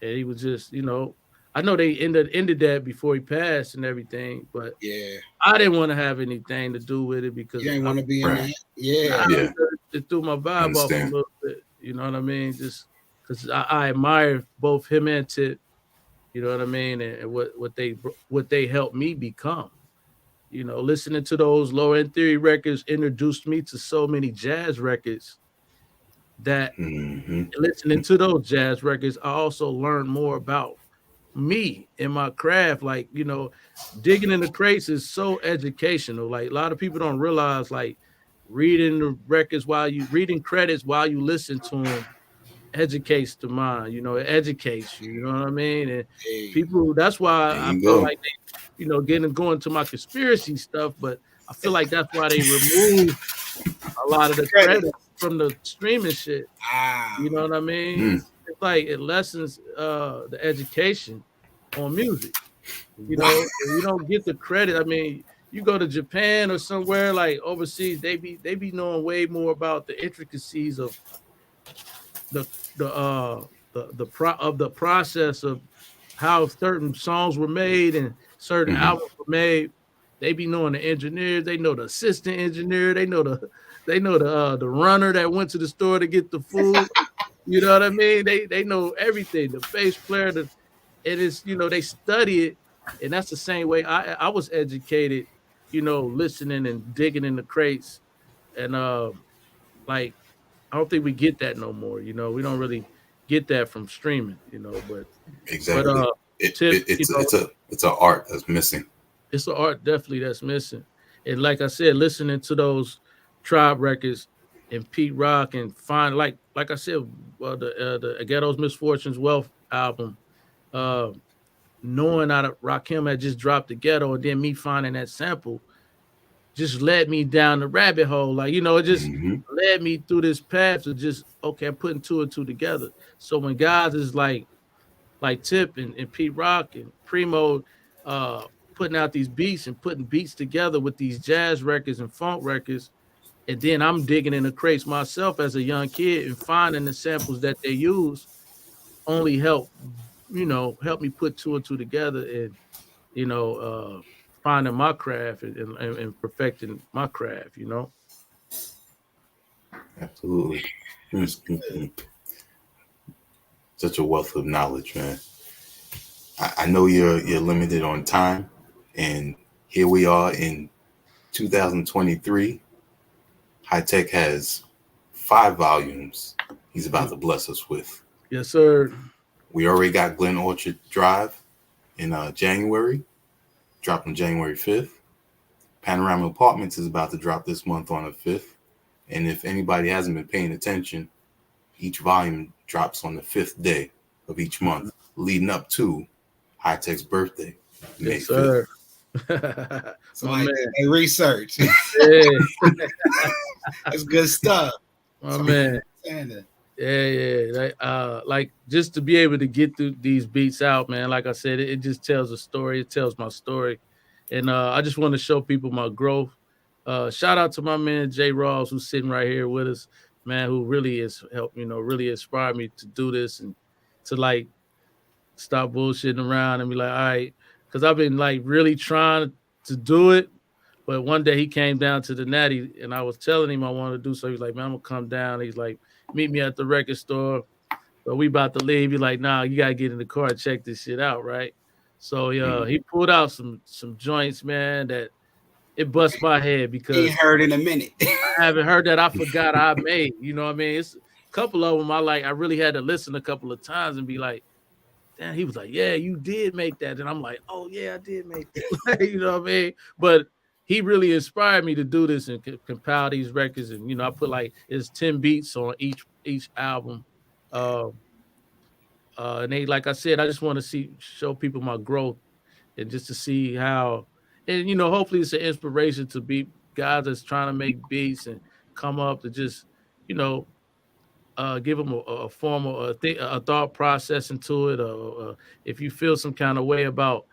And he was just, I know they ended that before he passed and everything, but I didn't want to have anything to do with it because you didn't want to be in that. It threw my vibe off a little bit. You know what I mean? Just because I admire both him and Tip, you know what I mean, and what they helped me become. Listening to those Low End Theory records introduced me to so many jazz records that listening to those jazz records, I also learned more about me and my craft. Like, digging in the crates is so educational. Like, a lot of people don't realize, like, reading the records reading credits while you listen to them educates the mind. It educates you. You know what I mean? And people, that's why I feel like they, going to my conspiracy stuff, but I feel like that's why they remove a lot of the credit from the streaming shit. You know what I mean? It's like it lessens the education on music. You don't get the credit. I mean, you go to Japan or somewhere like overseas, they be knowing way more about the intricacies of the process of how certain songs were made and certain albums were made. They be knowing the engineers, they know the assistant engineer, they know the runner that went to the store to get the food. You know what I mean? They know everything. The bass player, they study it, and that's the same way I was educated. Listening and digging in the crates, and like I don't think we get that no more. We don't really get that from streaming. But exactly, but, it's an art that's missing. It's an art definitely that's missing. And like I said, listening to those Tribe records and Pete Rock and find like I said, the Ghetto's Misfortunes Wealth album, knowing that Rakim had just dropped the Ghetto, and then me finding that sample just led me down the rabbit hole. Like, it just led me through this path to just, okay, I'm putting two and two together. So when guys is like Tip and Pete Rock and Primo putting out these beats and putting beats together with these jazz records and funk records, and then I'm digging in the crates myself as a young kid and finding the samples that they use, only help me put two and two together and, finding my craft and perfecting my craft, Absolutely. Such a wealth of knowledge, man. I know you're limited on time, and here we are in 2023. Hi-Tek has 5 volumes he's about to bless us with. Yes, sir. We already got Glen Orchard Drive in January, dropping January 5th. Panorama Apartments is about to drop this month on the 5th. And if anybody hasn't been paying attention, each volume drops on the 5th day of each month, leading up to Hi-Tek's birthday, May 5th. So they research. That's good stuff. Man. Yeah. Like just to be able to get through these beats out, man. Like I said, it just tells a story. It tells my story, and I just want to show people my growth. Shout out to my man Jay Rawls, who's sitting right here with us, man, who really is helped, really inspired me to do this and to like stop bullshitting around and be like, all right, because I've been like really trying to do it. But one day he came down to the Natty and I was telling him I wanted to do so. He's like, man, I'm gonna come down. He's like, meet me at the record store. But we about to leave. He's like, nah, you gotta get in the car and check this shit out, right? So he pulled out some joints, man, that it bust my head because ain't heard in a minute. I haven't heard that I forgot I made. You know what I mean? It's a couple of them I really had to listen a couple of times and be like, damn, he was like, yeah, you did make that. And I'm like, oh yeah, I did make that. You know what I mean? But he really inspired me to do this and compile these records. And I put it's 10 beats on each album. And they, like I said, I just want to show people my growth and just to see how, and hopefully it's an inspiration to be guys that's trying to make beats and come up to just, give them a formal a thought process into it. If you feel some kind of way about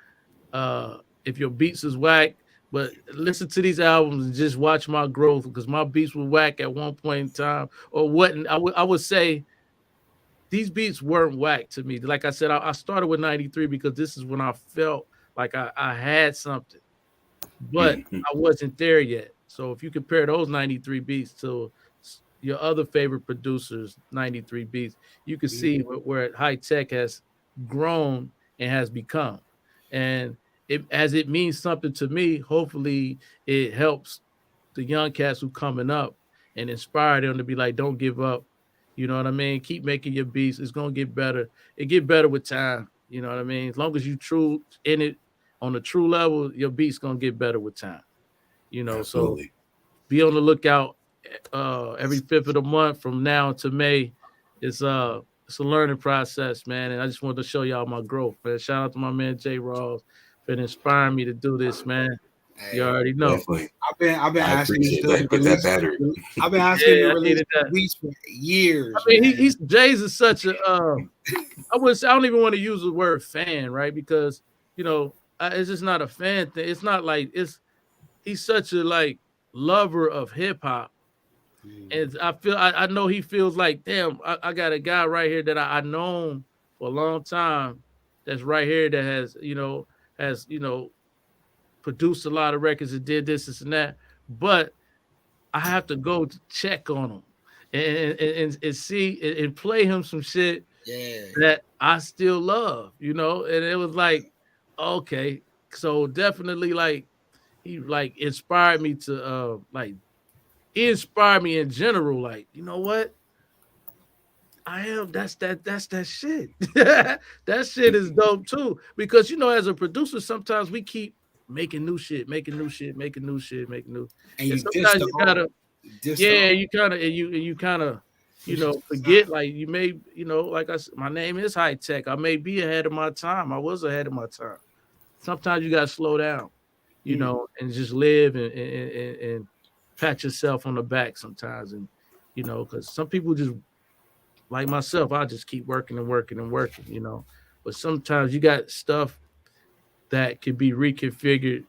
if your beats is whack, but listen to these albums and just watch my growth because my beats were whack at one point in time or wasn't. I would say these beats weren't whack to me. Like I said, I started with 93 because this is when I felt like I had something, but I wasn't there yet. So if you compare those 93 beats to your other favorite producers, 93 beats, you can see where Hi-Tek has grown and has become. And as it means something to me, hopefully it helps the young cats who coming up and inspire them to be like, don't give up. You know what I mean? Keep making your beats. It's going to get better. It get better with time. You know what I mean? As long as you true in it on the true level, your beats going to get better with time. Absolutely. So be on the lookout every 5th of the month from now to May. It's a learning process, man. And I just wanted to show y'all my growth, man. Shout out to my man Jay Rawls for inspiring me to do this, man. You already know. Definitely. I've been asking this dude to release. I've been asking him to release beats for years. I mean, Jay's is such a I don't even want to use the word fan, right? Because it's just not a fan thing. It's not like he's such a lover of hip hop. And I know he feels like, damn, I got a guy right here that I known for a long time that's right here that has produced a lot of records and did this and that, but I have to go to check on him and see and play him some shit that I still love, and it was like, okay, so definitely he inspired me to he inspired me in general, you know what? That's that shit. That shit is dope too. Because as a producer, sometimes we keep making new shit. And you sometimes you gotta, you kind of, forget you may, like I said, my name is Hi-Tek. I may be ahead of my time. I was ahead of my time. Sometimes you gotta slow down, and just live and pat yourself on the back sometimes, and because some people just like myself, I just keep working, but sometimes you got stuff that can be reconfigured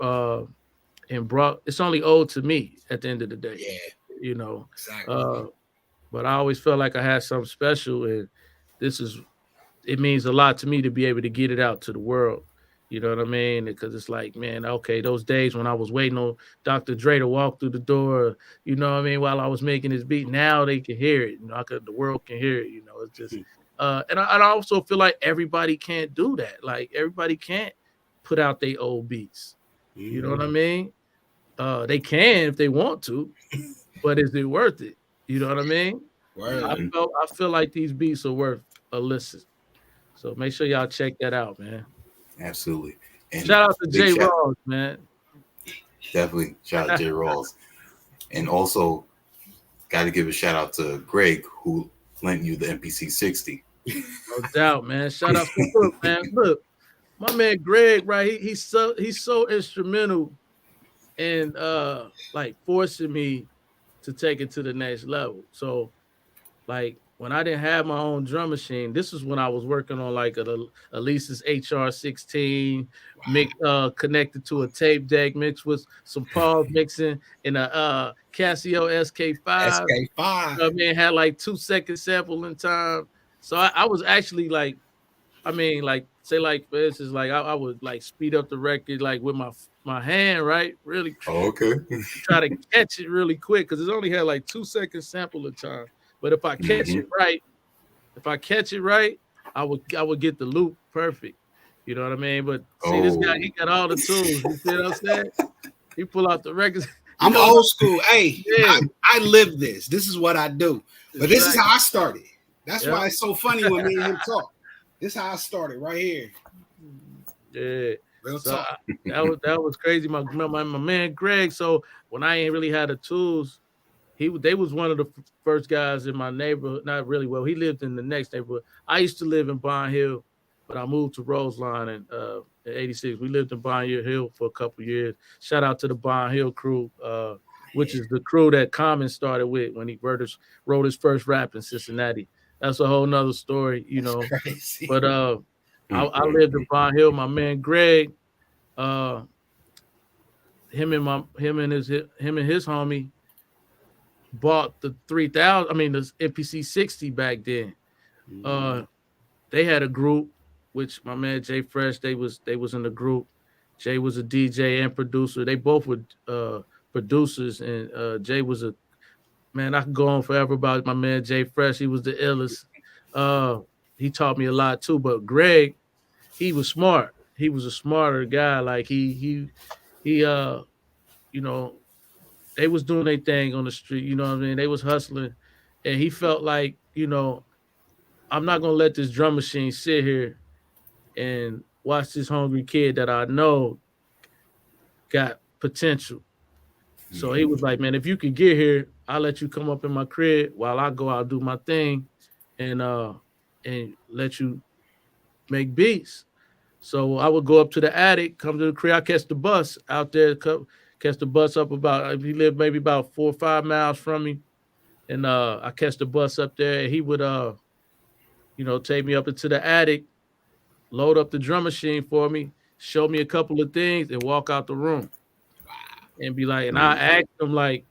and brought. It's only owed to me at the end of the day. Exactly. But I always felt like I had something special, and it means a lot to me to be able to get it out to the world. You know what I mean? Because it's like, man, okay, those days when I was waiting on Dr. Dre to walk through the door, while I was making this beat, now they can hear it. The world can hear it. It's just, and I also feel like everybody can't do that. Like everybody can't put out their old beats. You know what I mean? They can if they want to, but is it worth it? You know what I mean? I feel like these beats are worth a listen. So make sure y'all check that out, man. Absolutely. And shout out to Jay Rawls, man. Definitely shout out to Jay Rawls. And also got to give a shout out to Greg who lent you the MPC 60. No doubt, man. Shout out to look, man. Look, my man Greg, right? He's so instrumental in forcing me to take it to the next level. So when when I didn't have my own drum machine, this is when I was working on like a Elisa's HR-16 mix, connected to a tape deck mixed with some pause mixing and a Casio SK5. SK5. I mean, had like 2-second sampling time. So I was actually like, I mean, like say like for instance, like I would like speed up the record like with my hand, right? Really try to catch it really quick because it only had like 2-second sampling time. But if I catch it right, I would get the loop perfect. You know what I mean? But see, this guy, he got all the tools. You see what I'm saying? He pull out the records. I'm old school. Hey, yeah. I live this. This is what I do. But this is how I started. That's why it's so funny when me and him talk. This is how I started right here. Yeah. Real talk. That was crazy. My man Greg. So when I ain't really had the tools, they was one of the first guys in my neighborhood. Not really well. He lived in the next neighborhood. I used to live in Bond Hill, but I moved to Roseline in 86. We lived in Bond Hill for a couple years. Shout out to the Bond Hill crew, which is the crew that Common started with when he wrote his first rap in Cincinnati. That's a whole nother story, you know. Crazy. But I lived in Bond Hill. My man Greg, him and his homie bought the 3000. I mean, the MPC 60 back then. They had a group, which my man Jay Fresh, they was in the group. Jay was a DJ and producer. They both were producers, and Jay was a man. I could go on forever about my man Jay Fresh. He was the illest. He taught me a lot too. But Greg, he was smart. He was a smarter guy. Like he you know, they was doing their thing on the street. You know what I mean? They was hustling, and he felt like, you know, I'm not gonna let this drum machine sit here and watch this hungry kid that I know got potential. So he was like, man, if you could get here, I'll let you come up in my crib while I go out do my thing and let you make beats. So I would go up to the attic, come to the crib. I catch the bus out there, catch the bus up about, he lived maybe about 4 or 5 miles from me. And I catch the bus up there, and he would you know, take me up into the attic, load up the drum machine for me, show me a couple of things, and walk out the room. And be like, and I asked him like,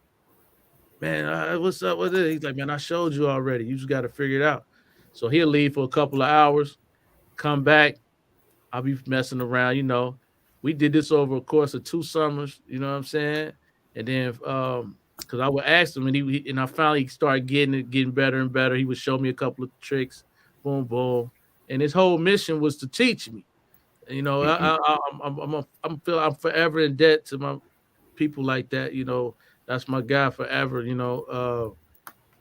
man, what's up with it? He's like, man, I showed you already. You just got to figure it out. So he'll leave for a couple of hours, come back. I'll be messing around, you know. We did this over a course of 2 summers, you know what I'm saying? And then, because I would ask him, and I finally started getting better and better. He would show me a couple of tricks, boom, boom. And his whole mission was to teach me. You know, I'm forever in debt to my people like that. You know, that's my guy forever. You know,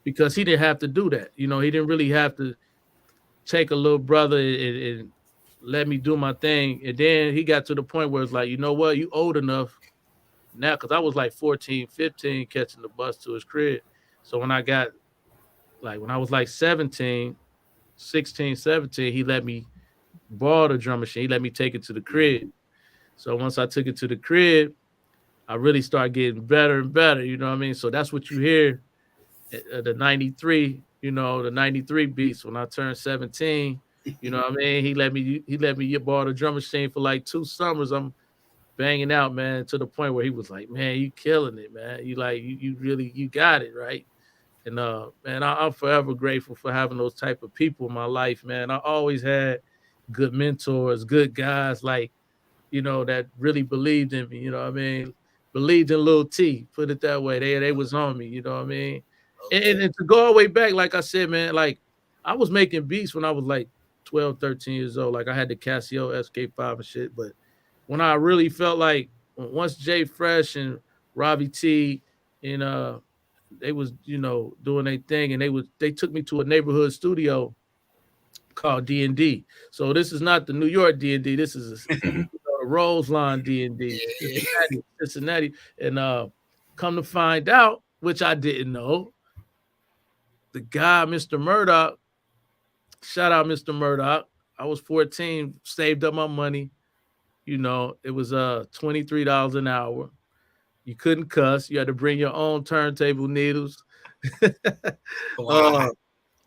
because he didn't have to do that. You know, he didn't really have to take a little brother and let me do my thing. And then he got to the point where it's like, you know what, you old enough now, because I was like 14, 15 catching the bus to his crib. So when I was like 16, 17, he let me borrow the drum machine. He let me take it to the crib. So once I took it to the crib, I really started getting better and better, you know what I mean? So that's what you hear at the 93, you know, the 93 beats when I turned 17. You know what I mean? He let me borrow the drum machine for like 2 summers. I'm banging out, man, to the point where he was like, man, you killing it, man. You like, you really, you got it, right? And man, I'm forever grateful for having those type of people in my life, man. I always had good mentors, good guys, like, you know, that really believed in me, you know what I mean? Believed in Lil T, put it that way. They was on me, you know what I mean? Okay. And to go all the way back, like I said, man, like I was making beats when I was like 12, 13 years old. Like I had the Casio SK5 and shit. But when I really felt like once Jay Fresh and Robbie T and they was, you know, doing their thing, and they took me to a neighborhood studio called D&D. So this is not the New York D&D. This is a Roseline D&D, Cincinnati. And come to find out, which I didn't know, the guy, Mr. Murdoch, shout out Mr. Murdoch. I was 14, saved up my money. You know, it was $23 an hour. You couldn't cuss. You had to bring your own turntable needles. Wow.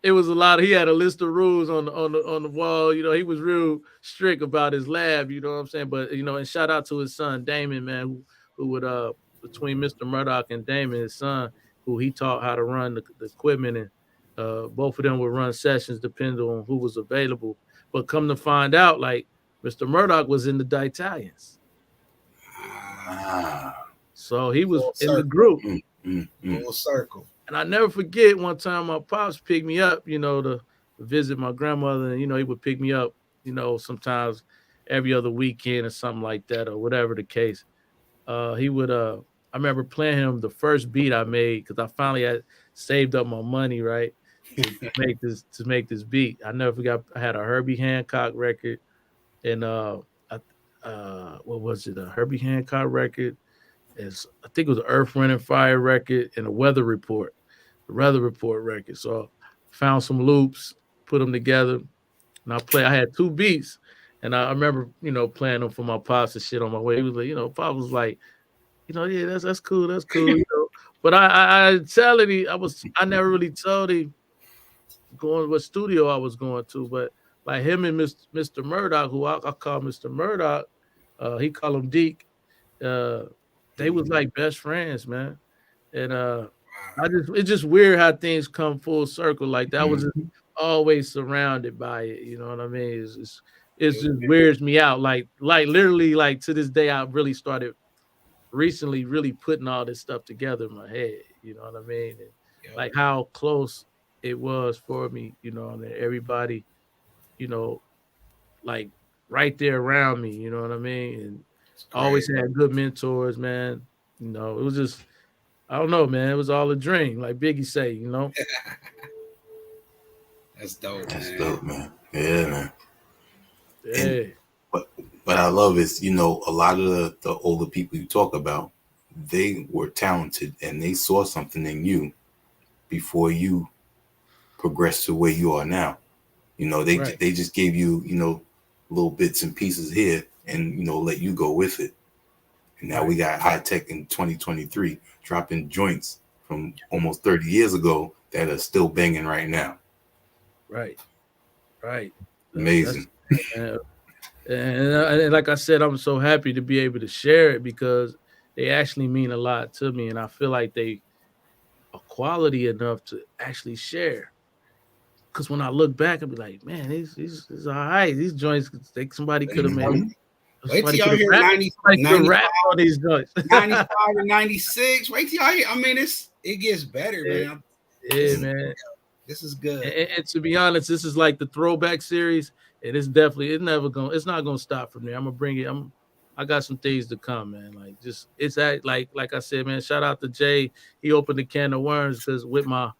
it was a lot. He had a list of rules on the wall. You know, he was real strict about his lab. You know what I'm saying? But you know, and shout out to his son Damon, man, who would between Mr. Murdoch and Damon, his son, who he taught how to run the equipment, and both of them would run sessions depending on who was available. But come to find out, like Mr. Murdoch was in the Italians. So he was in the group. Full circle. And I never forget one time my pops picked me up, you know, to visit my grandmother. And, you know, he would pick me up, you know, sometimes every other weekend or something like that, or whatever the case. He would, I remember playing him the first beat I made because I finally had saved up my money, right, to make this beat. I never forgot. I had a Herbie Hancock record, and what was it? A Herbie Hancock record. I think it was an Earth, Wind, and Fire record and a Weather Report record. So I found some loops, put them together, and I had 2 beats, and I remember, you know, playing them for my pops and shit on my way. He was like, you know, Pop was like, you know, yeah, that's cool, you know. But I never really told him going what studio I was going to, but like him and Mr. Murdoch, who I call Mr. Murdoch, he called him Deke. They was like best friends, man. And it's just weird how things come full circle. Like that was just always surrounded by it. You know what I mean? It just weirds me out. Like literally, like to this day, I really started recently really putting all this stuff together in my head. You know what I mean? And like how close it was for me. You know, and everybody, you know, like right there around me. You know what I mean? And always had good mentors, man. You know, it was just, I don't know, man. It was all a dream, like Biggie say, you know. That's dope. That's dope, man. Yeah, man. Yeah. And what I love is, you know, a lot of the older people you talk about, they were talented and they saw something in you before you progressed to where you are now. You know, they just gave you, you know, little bits and pieces here and, you know, let you go with it. And now we got Hi-Tek in 2023 dropping joints from almost 30 years ago that are still banging right now. Right. Amazing. And like I said, I'm so happy to be able to share it because they actually mean a lot to me. And I feel like they are quality enough to actually share. Because when I look back, I'll be like, man, these all right. These joints, somebody could have made. Wait till y'all hear 95 on these joints. 95 and 96. Wait till y'all hear. I mean, it gets better, man. Yeah, man. This is good. And to be honest, this is like the throwback series. And it's not gonna stop from there. I'm gonna bring it. I got some things to come, man. Like like I said, man, shout out to Jay. He opened the can of worms because with my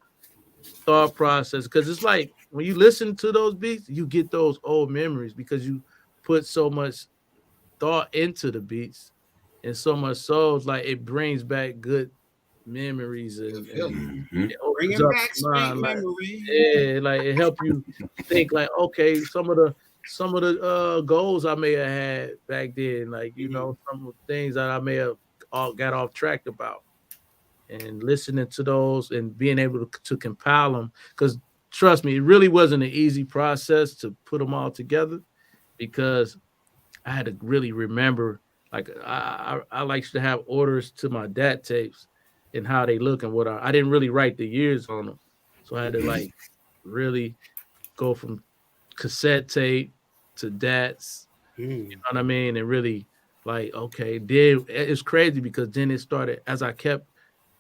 thought process, because it's like when you listen to those beats, you get those old memories because you put so much thought into the beats and so much soul. Like it brings back good memories and it opens up mind, memories. Yeah, like it helps you think like, okay, some of the goals I may have had back then, like, you know, some of the things that I may have got off track about, and listening to those and being able to compile them, because trust me, it really wasn't an easy process to put them all together because I had to really remember, like I like to have orders to my DAT tapes and how they look and what I didn't really write the years on them. So I had to like really go from cassette tape to DATs, you know what I mean? And really like, okay, then it's crazy because then it started, as I kept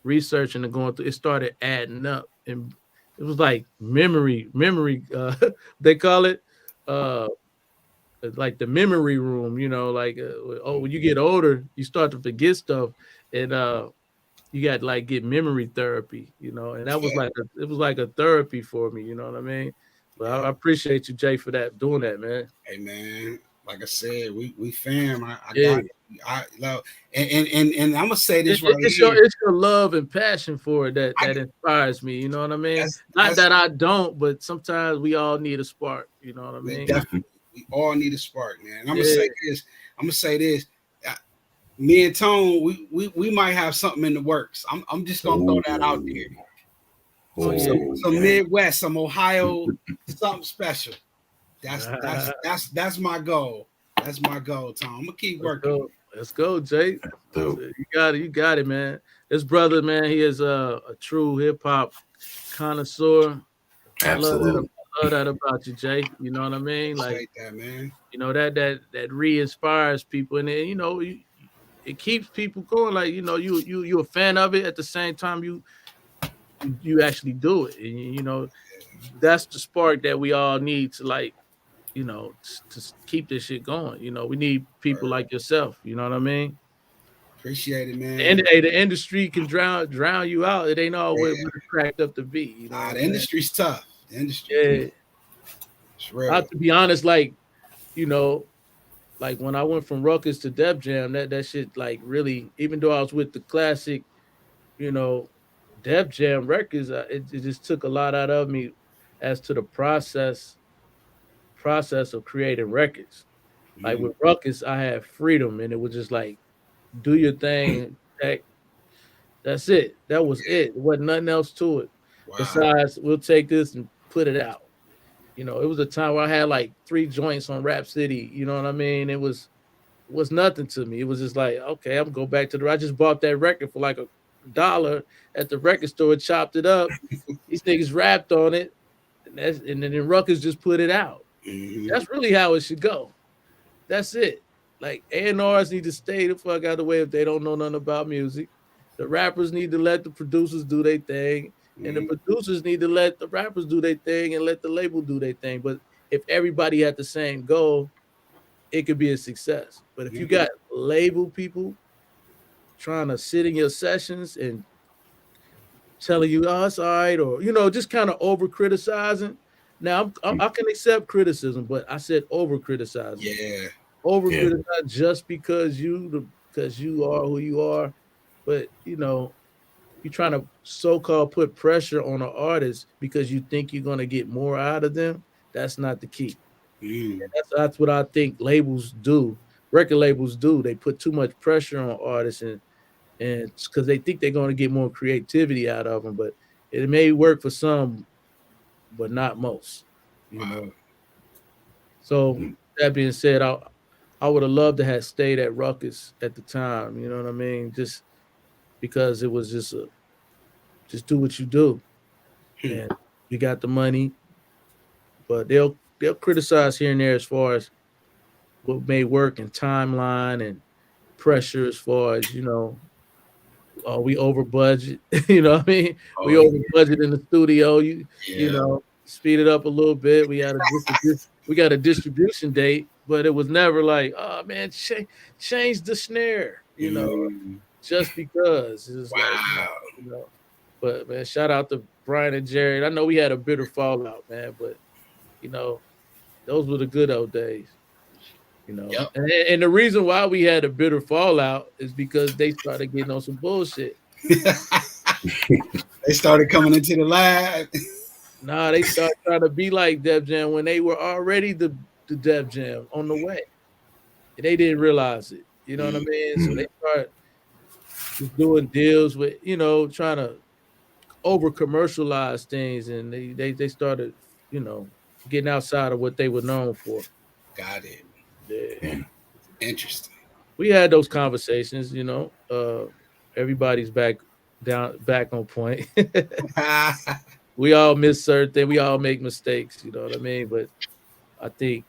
researching and going through, it started adding up. And it was like memory, they call it, like the memory room, you know, like, when you get older, you start to forget stuff. And you got to like get memory therapy, you know, and that was it was like a therapy for me, you know what I mean? But I appreciate you, Jay, for doing that, man. Hey, man, like I said, we fam. I love, and I'm gonna say this it's your love and passion for it that inspires me. You know what I mean? Not that I don't, but sometimes we all need a spark. You know what I mean? Definitely, we all need a spark, man. And I'm gonna say this. Me and Tone, we might have something in the works. I'm just gonna throw that out there. Some Midwest, some Ohio, something special. That's my goal. That's my goal, Tom. I'm gonna keep working. Let's go, Jay. You got it, man. This brother, man, he is a true hip hop connoisseur. Absolutely. I love that about you, Jay. You know what I mean? Like that, man. You know, that re-inspires people, and then, you know, it keeps people going. Like, you know, you're a fan of it. At the same time, you actually do it, and you know, that's the spark that we all need to, like, you know, to keep this shit going. You know, we need people like yourself. You know what I mean? Appreciate it, man. And the industry can drown you out. It ain't all what it's cracked up to be. You know, the industry's tough. The industry, it's real. I have to be honest, like, you know, like when I went from Ruckus to Def Jam, that shit, like, really, even though I was with the classic, you know, Def Jam records, it just took a lot out of me as to the process of creating records. Like with Ruckus, I had freedom, and it was just like, do your thing. That's it. That was it. There wasn't nothing else to it. Wow. Besides, we'll take this and put it out. You know, it was a time where I had like 3 joints on Rap City. You know what I mean? It was nothing to me. It was just like, okay, I'm gonna go back to I just bought that record for like $1 at the record store, chopped it up. These niggas rapped on it, and then Ruckus just put it out. That's really how it should go. That's it. Like, A&Rs need to stay the fuck out of the way if they don't know nothing about music. The rappers need to let the producers do their thing, and the producers need to let the rappers do their thing and let the label do their thing. But if everybody had the same goal, it could be a success. But if you got label people trying to sit in your sessions and telling you, oh, it's all right, or, you know, just kind of over criticizing. Now I can accept criticism, but I said over criticizing. Yeah. Over criticize just because you are who you are. But, you know, you're trying to so-called put pressure on an artist because you think you're going to get more out of them. That's not the key. That's what I think labels do. Record labels do. They put too much pressure on artists, and because they think they're going to get more creativity out of them. But it may work for some, but not most. You know. So that being said, I would have loved to have stayed at Ruckus at the time. You know what I mean? Just because it was just do what you do, and you got the money. But they'll criticize here and there as far as what may work and timeline and pressure as far as, you know, we over budget. You know what I mean? We over budget in the studio. You know, speed it up a little bit. We got a distribution date, but it was never like, oh man, change the snare. You know, just because it was like, you know. But man, shout out to Brian and Jared. I know we had a bitter fallout, man, but you know, those were the good old days. You know, and the reason why we had a bitter fallout is because they started getting on some bullshit. They started coming into the lab. Nah, they started trying to be like Def Jam when they were already the Def Jam on the way. And they didn't realize it. You know what I mean? So they started just doing deals with, you know, trying to over commercialize things, and they started, you know, getting outside of what they were known for. Got it. Yeah. Interesting. We had those conversations, you know. Everybody's back on point. We all miss certain things. We all make mistakes, you know what I mean? But I think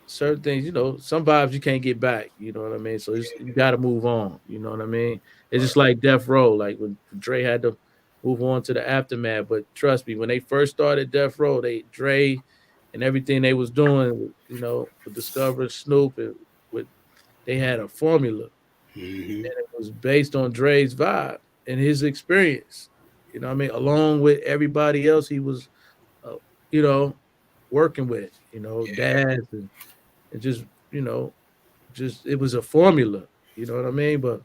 certain things, you know, some vibes you can't get back, you know what I mean? So you got to move on, you know what I mean? It's just like Death Row, like when Dre had to move on to the aftermath. But trust me, when they first started Death Row, Dre and everything they was doing, you know, with Discover, Snoop, and they had a formula, and it was based on Dre's vibe and his experience. You know what I mean? Along with everybody else he was, you know, working with, you know, dads and just, you know, it was a formula. You know what I mean? But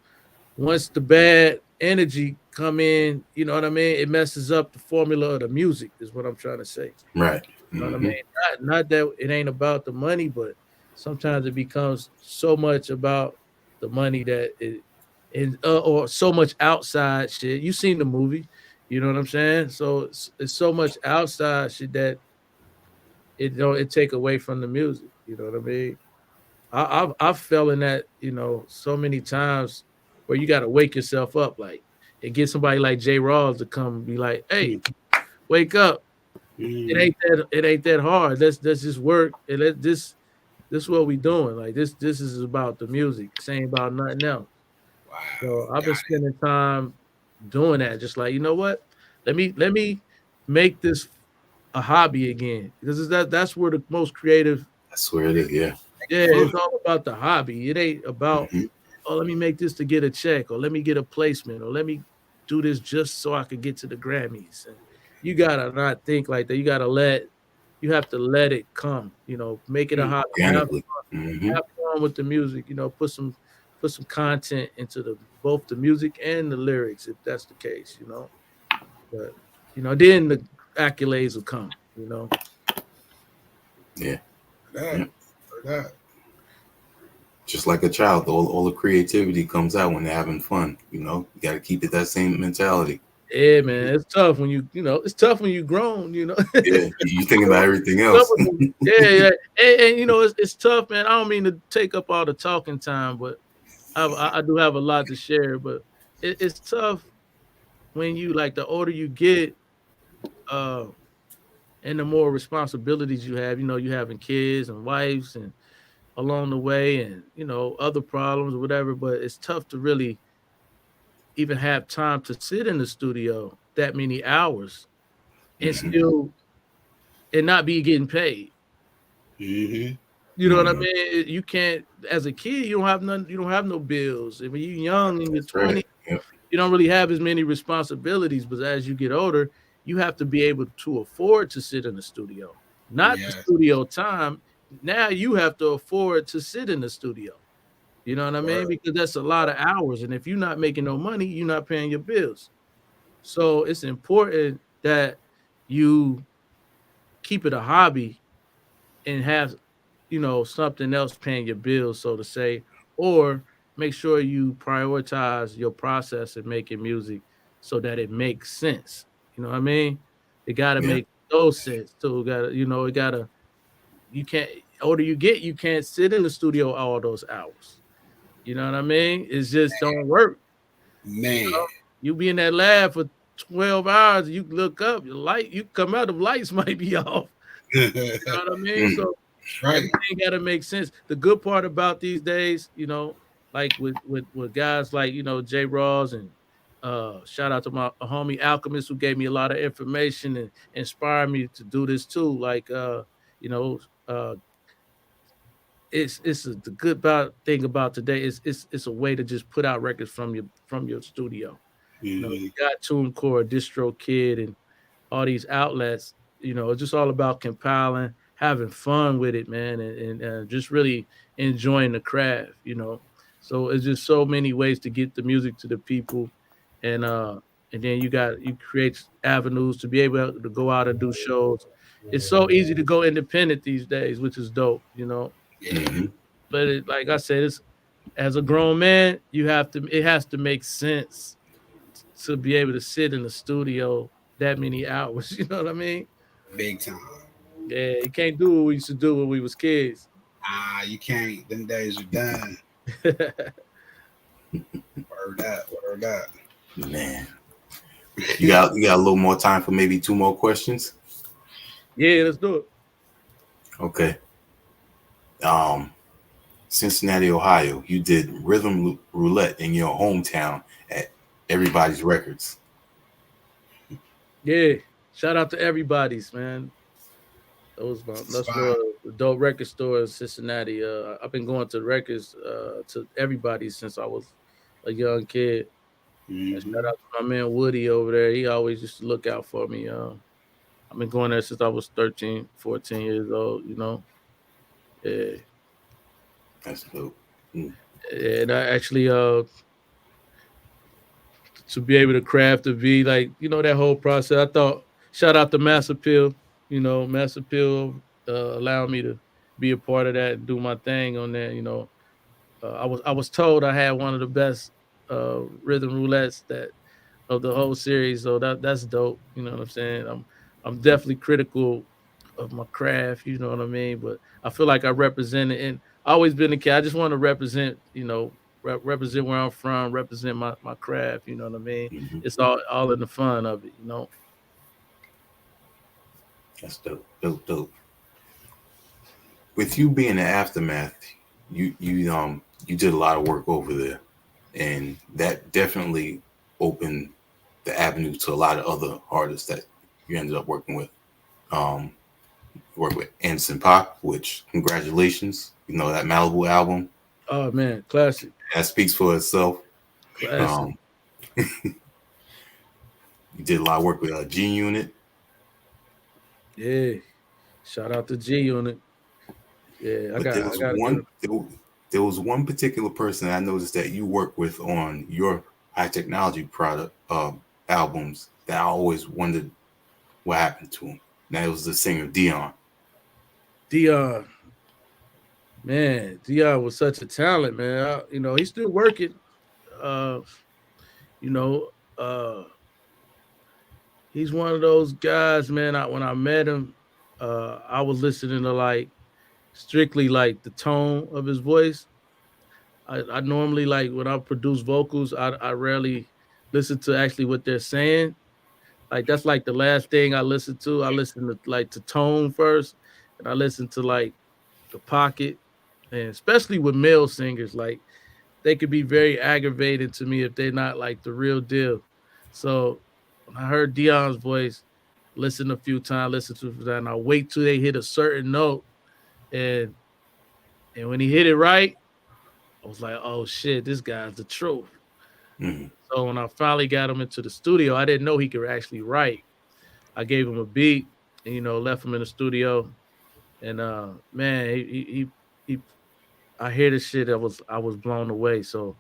once the bad energy come in, you know what I mean? It messes up the formula of the music is what I'm trying to say. Right. You know what I mean? Not that it ain't about the money, but sometimes it becomes so much about the money that or so much outside shit. You seen the movie, You know what I'm saying? So it's so much outside shit that it take away from the music. You know what I mean? I've fell in that, so many times where you got to wake yourself up, like, and get somebody like Jay Rawls to come and be like, "Hey, wake up! It ain't that hard. Let's just work and this is what we doing. Like this is about the music. This ain't about nothing else." Wow, So I've been spending time doing that. Just like, you know what? Let me make this a hobby again, because that's where the most creative. That's where it is. Yeah. Yeah, it's all about the hobby. It ain't about, Mm-hmm. oh, let me make this to get a check, or let me get a placement, or let me do this just so I could get to the Grammys. And you gotta not think like that. You have to let it come. Make it a hobby. Organically. Mm-hmm. Have fun with the music. Put some content into both the music and the lyrics, if that's the case. But then the accolades will come. Yeah. That. Just like a child, all the creativity comes out when they're having fun. You got to keep it that same mentality. Yeah, man, it's tough when it's tough when you're grown. Yeah, you thinking about everything else. Yeah, and it's tough, man. I don't mean to take up all the talking time, but I do have a lot to share. But it's tough when like the older you get, and the more responsibilities you have. You having kids and wives and along the way, and other problems or whatever. But it's tough to really even have time to sit in the studio that many hours and still and not be getting paid. Mm-hmm. You know what I mean? You can't, as a kid, you don't have none, you don't have no bills. And when you're young in your 20s, you don't really have as many responsibilities. But as you get older, you have to be able to afford to sit in the studio. Not the studio time. Now you have to afford to sit in the studio. You know what I mean? Because that's a lot of hours. And if you're not making no money, you're not paying your bills. So it's important that you keep it a hobby and have, something else paying your bills, so to say, or make sure you prioritize your process in making music so that it makes sense. You know what I mean? It got to make those sense too. You can't, older you get, you can't sit in the studio all those hours. You know what I mean? It's just don't work. Man. You be in that lab for 12 hours, you look up, you come out, the lights might be off. You know what I mean? So everything got to make sense. The good part about these days, like with guys like, Jay Rawls, and shout out to my homie Alchemist, who gave me a lot of information and inspired me to do this too. Like, the good thing about today is it's a way to just put out records from your studio. You got TuneCore, DistroKid, and all these outlets. It's just all about compiling, having fun with it, man, and just really enjoying the craft. So it's just so many ways to get the music to the people, and then you create avenues to be able to go out and do shows. It's so easy to go independent these days, which is dope. But like I said, as a grown man, it has to make sense to be able to sit in the studio that many hours. You know what I mean? Big time. Yeah, you can't do what we used to do when we was kids. You can't. Them days are done. Word that. Man. You got a little more time for maybe 2 more questions? Yeah, let's do it. Okay. Cincinnati, Ohio, you did Rhythm Roulette in your hometown at Everybody's Records. Yeah, shout out to Everybody's, man. That's the dope record store in Cincinnati. I've been going to records to Everybody's since I was a young kid. Shout out to my man Woody over there. He always used to look out for me. I've been going there since I was 13, 14 years old, Yeah. That's dope. And I actually to be able to craft a V, like, that whole process. I thought, shout out to Mass Appeal, Mass Appeal allowed me to be a part of that and do my thing on there. I was told I had one of the best rhythm roulettes that of the whole series. So that's dope. You know what I'm saying? I'm definitely critical of my craft. You know what I mean? But I feel like I represent it, and I always been a kid. I just want to represent. You know, represent where I'm from, represent my craft. You know what I mean? Mm-hmm. It's all in the fun of it. You know. That's dope. With you being the Aftermath, you did a lot of work over there, and that definitely opened the avenue to a lot of other artists that you ended up working with. Work with Anderson .Paak, which congratulations, you know, that Malibu album. Oh man, classic. That speaks for itself. Classic. You did a lot of work with G Unit. Yeah. Shout out to G Unit. Yeah, there was one particular person I noticed that you work with on your high technology product albums that I always wondered what happened to him. That was the singer Dion. Man, Dion was such a talent, man. You know, he's still working. You know, he's one of those guys, man. When I met him, I was listening to like strictly like the tone of his voice. I normally like when I produce vocals, I rarely listen to actually what they're saying. Like that's like the last thing I listen to. I listen to like to tone first, and I listen to like the pocket, and especially with male singers, like they could be very aggravating to me if they're not like the real deal. So when I heard Dion's voice, listen a few times, listen to that, and I wait till they hit a certain note, and when he hit it right, I was like, oh shit, this guy's the truth. Mm-hmm. So when I finally got him into the studio, I didn't know he could actually write. I gave him a beat and, you know, left him in the studio. And man, he I hear this shit. I was blown away. So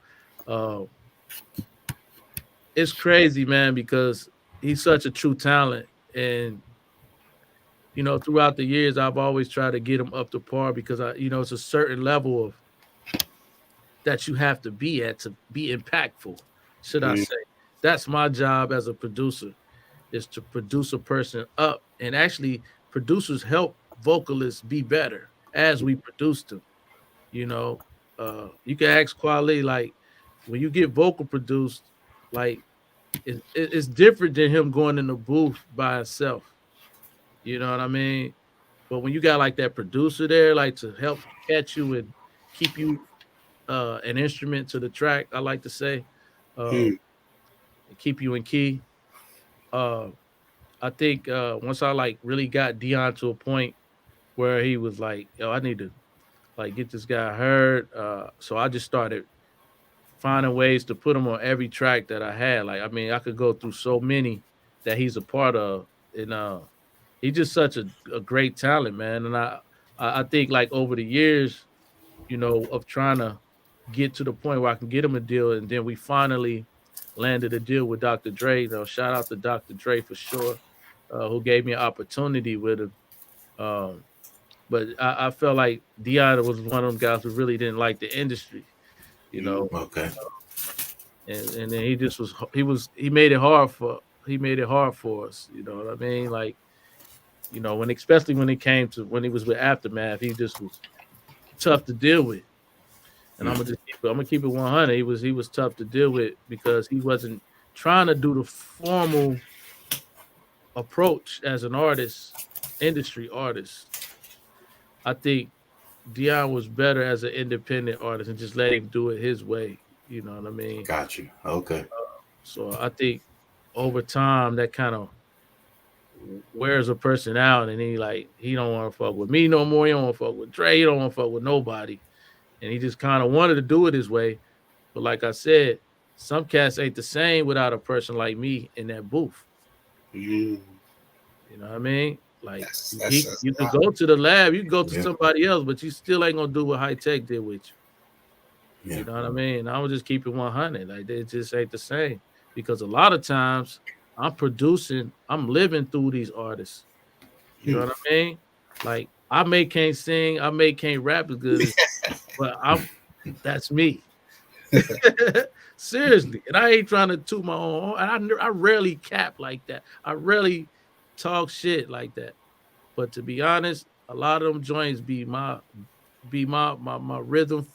it's crazy, man, because he's such a true talent. And you know, throughout the years, I've always tried to get him up to par because it's a certain level of that you have to be at to be impactful, should I say. That's my job as a producer, is to produce a person up. And actually, producers help vocalists be better as we produce them. You know, you can ask Kweli, like, when you get vocal produced, like, it's different than him going in the booth by himself. You know what I mean? But when you got like that producer there, like to help catch you and keep you an instrument to the track, I like to say, and keep you in key. I think once I like really got Dion to a point where he was like, yo, I need to like get this guy heard. So I just started finding ways to put him on every track that I had. Like, I mean, I could go through so many that he's a part of. And he's just such a great talent, man. And I think like over the years, you know, of trying to get to the point where I can get him a deal, and then we finally landed a deal with Dr. Dre. You know, shout out to Dr. Dre for sure, who gave me an opportunity with him. But I felt like Dion was one of them guys who really didn't like the industry, you know. Okay. And then he made it hard for us. You know what I mean? Like, you know, especially when it came to when he was with Aftermath, he just was tough to deal with. And I'm gonna keep it 100. He was tough to deal with because he wasn't trying to do the formal approach as an artist, industry artist. I think Dion was better as an independent artist and just let him do it his way. You know what I mean? Got you. Okay. So I think over time that kind of wears a person out, and he don't want to fuck with me no more. He don't want to fuck with Dre. He don't want to fuck with nobody, and he just kind of wanted to do it his way. But like I said, some cats ain't the same without a person like me in that booth. You know what I mean? Like you can go to the lab, you can go to somebody else, but you still ain't gonna do what Hi-Tek did with you. Yeah. You know what I mean? I would just keep it 100. Like, they just ain't the same. Because a lot of times I'm living through these artists. You know what I mean? Like, can't sing, can't rap as good as, but that's me. Seriously, and I ain't trying to toot my own. I rarely cap like that. I rarely talk shit like that. But to be honest, a lot of them joints be my rhythm,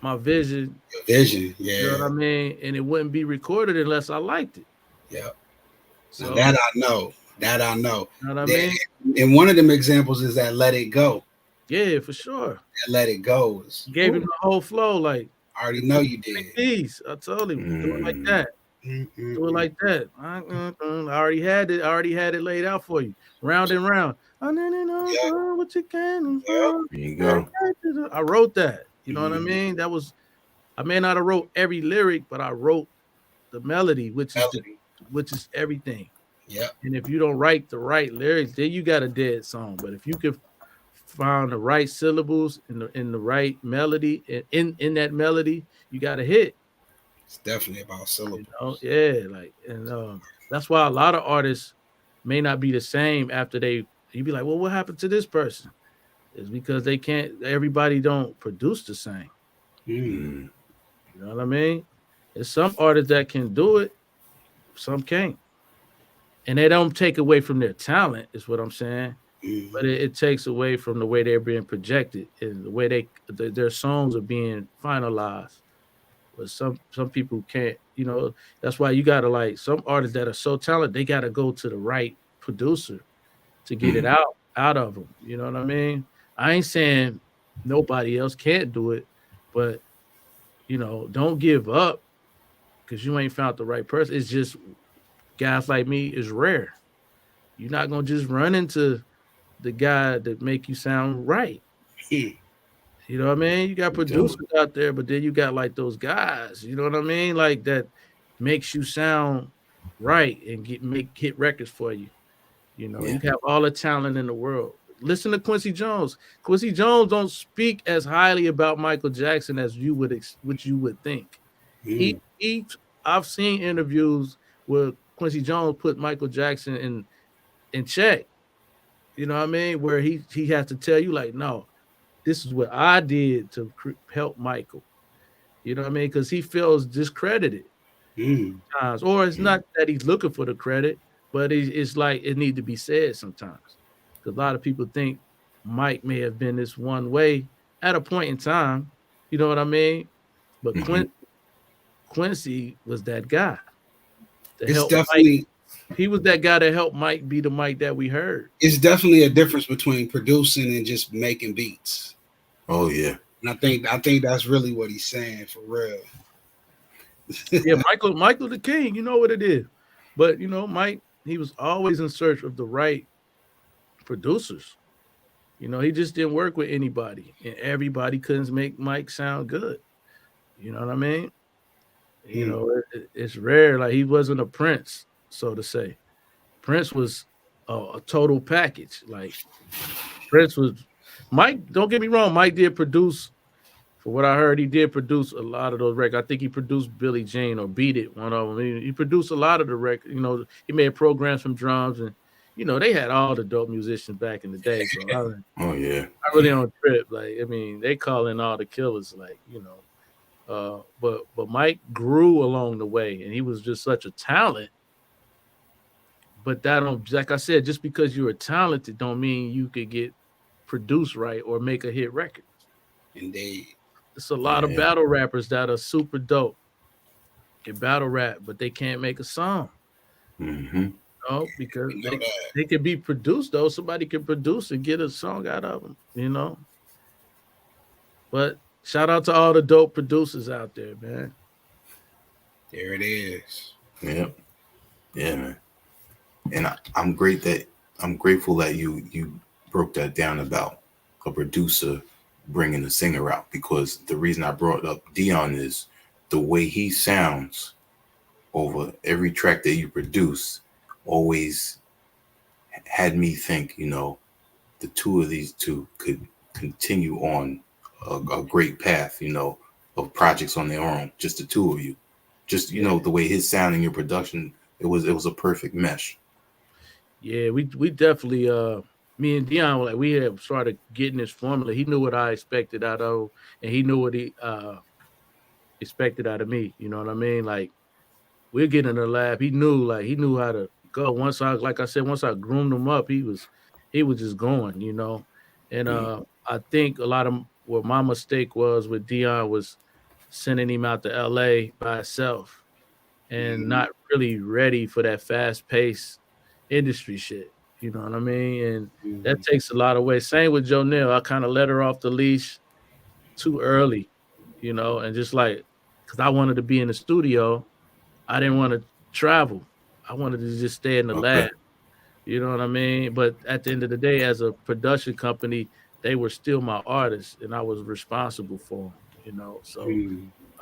my vision. Vision, yeah. You know what I mean? And it wouldn't be recorded unless I liked it. Yeah. So now that I know. That I know. You know what I mean? And one of them examples is that Let It Go. Yeah, for sure. That Let It Go is gave him the whole flow. Like I already know you did. Peace. I told him do it like that. Do it like that. I already had it. I already had it laid out for you, round and round. What you can. There you go. I wrote that. You know what I mean? That was. I may not have wrote every lyric, but I wrote the melody, which is everything. Yeah. And if you don't write the right lyrics, then you got a dead song. But if you can find the right syllables in the right melody, in that melody, you got a hit. It's definitely about syllables. You know? Yeah, like, and that's why a lot of artists may not be the same after you be like, well, what happened to this person? It's because they can't. Everybody don't produce the same. You know what I mean? There's some artists that can do it, some can't. And they don't take away from their talent, is what I'm saying. But it takes away from the way they're being projected and the way their songs are being finalized. But some people can't, you know. That's why you gotta like some artists that are so talented, they gotta go to the right producer to get it out of them. You know what I mean? I ain't saying nobody else can't do it, but you know, don't give up because you ain't found the right person. It's just guys like me is rare. You're not gonna just run into the guy that make you sound right. You know what I mean? You got producers out there, but then you got like those guys, you know what I mean? Like that makes you sound right and make hit records for you. You know, you have all the talent in the world. Listen to Quincy Jones. Quincy Jones don't speak as highly about Michael Jackson as you would think. I've seen interviews where Quincy Jones put Michael Jackson in check. You know what I mean? Where he has to tell you like, no, this is what I did to help Michael. You know what I mean? Because he feels discredited sometimes. Or it's not that he's looking for the credit, but it's like it needs to be said sometimes. Because a lot of people think Mike may have been this one way at a point in time. You know what I mean? But Quincy was that guy. It's definitely Mike. He was that guy that helped Mike be the Mike that we heard. It's definitely a difference between producing and just making beats. Oh yeah. And I think that's really what he's saying for real. Yeah, Michael the King, you know what it is. But you know, Mike, he was always in search of the right producers. You know, he just didn't work with anybody, and everybody couldn't make Mike sound good. You know what I mean? You know, it's rare. Like he wasn't a Prince, so to say. Prince was a total package. Like Prince was Mike. Don't get me wrong. Mike did produce. For what I heard, he did produce a lot of those records. I think he produced Billie Jean or Beat It, one of them. He produced a lot of the records. You know, he made programs from drums, and you know they had all the dope musicians back in the day. So I really on a trip. Like I mean, they call in all the killers. Like you know. But Mike grew along the way, and he was just such a talent. But that don't, like I said, just because you're talented, don't mean you could get produced right or make a hit record. Indeed, it's a lot of battle rappers that are super dope, can battle rap, but they can't make a song. No, because they can be produced though. Somebody can produce and get a song out of them, you know. But shout out to all the dope producers out there, man. There it is. Yeah, man. And I'm grateful that you broke that down about a producer bringing a singer out, because the reason I brought up Dion is the way he sounds over every track that you produce always had me think, you know, the two of these two could continue on a great path, you know, of projects on their own, just the two of you. Just, you know, the way his sound and your production, it was a perfect mesh. Yeah, we definitely me and Dion, like we had started getting this formula. He knew what I expected out of, and he knew what expected out of me. You know what I mean? Like we're getting in the lab. He knew how to go. Once I groomed him up, he was just going, you know. And I think a lot of what my mistake was with Dion was sending him out to LA by himself and not really ready for that fast paced industry shit. You know what I mean? And that takes a lot away. Same with Jonelle. I kind of let her off the leash too early, you know, and just like because I wanted to be in the studio, I didn't want to travel. I wanted to just stay in the lab. You know what I mean? But at the end of the day, as a production company, they were still my artists, and I was responsible for them. You know, so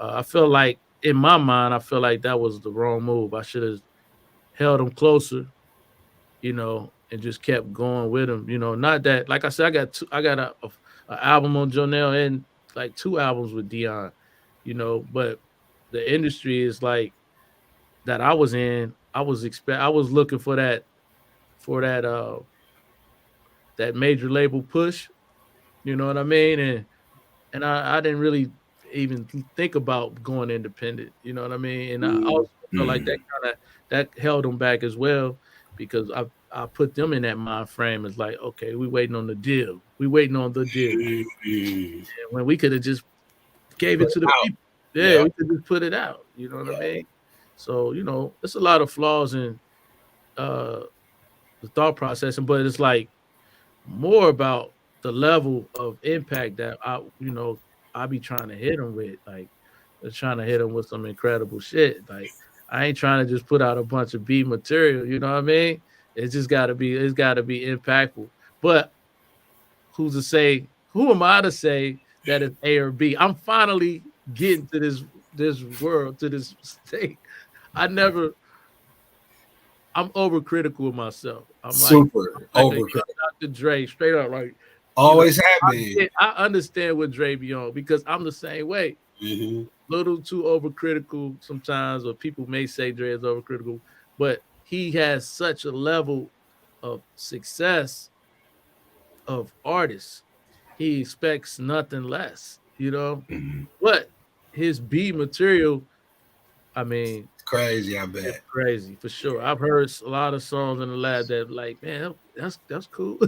I feel like in my mind, I feel like that was the wrong move. I should have held them closer, you know, and just kept going with them. You know, not that, like I said, I got a album on Jonelle and like 2 albums with Dion, you know, but the industry is like that I was in. I was looking for that that major label push. You know what I mean? And I didn't really even think about going independent. You know what I mean? And I also feel like that held them back as well because I put them in that mind frame as like, okay, we waiting on the deal. We waiting on the deal. And when we could have just gave it to the people. Yeah, we could just put it out. You know what I mean? So, you know, there's a lot of flaws in the thought process, but it's like more about the level of impact that I be trying to hit them with. Like, they're trying to hit them with some incredible shit. Like, I ain't trying to just put out a bunch of B material. You know what I mean? It's got to be impactful. But who am I to say that it's A or B? I'm finally getting to this world, to this state. I'm overcritical of myself. I'm super overcritical. Dr. Dre, straight up, like always have been. I understand what Dre be on because I'm the same way. Little too overcritical sometimes, or people may say Dre is overcritical, but he has such a level of success of artists. He expects nothing less, you know. But his B material, I mean, it's crazy. I bet it's crazy for sure. I've heard a lot of songs in the lab that, like, man, that's cool.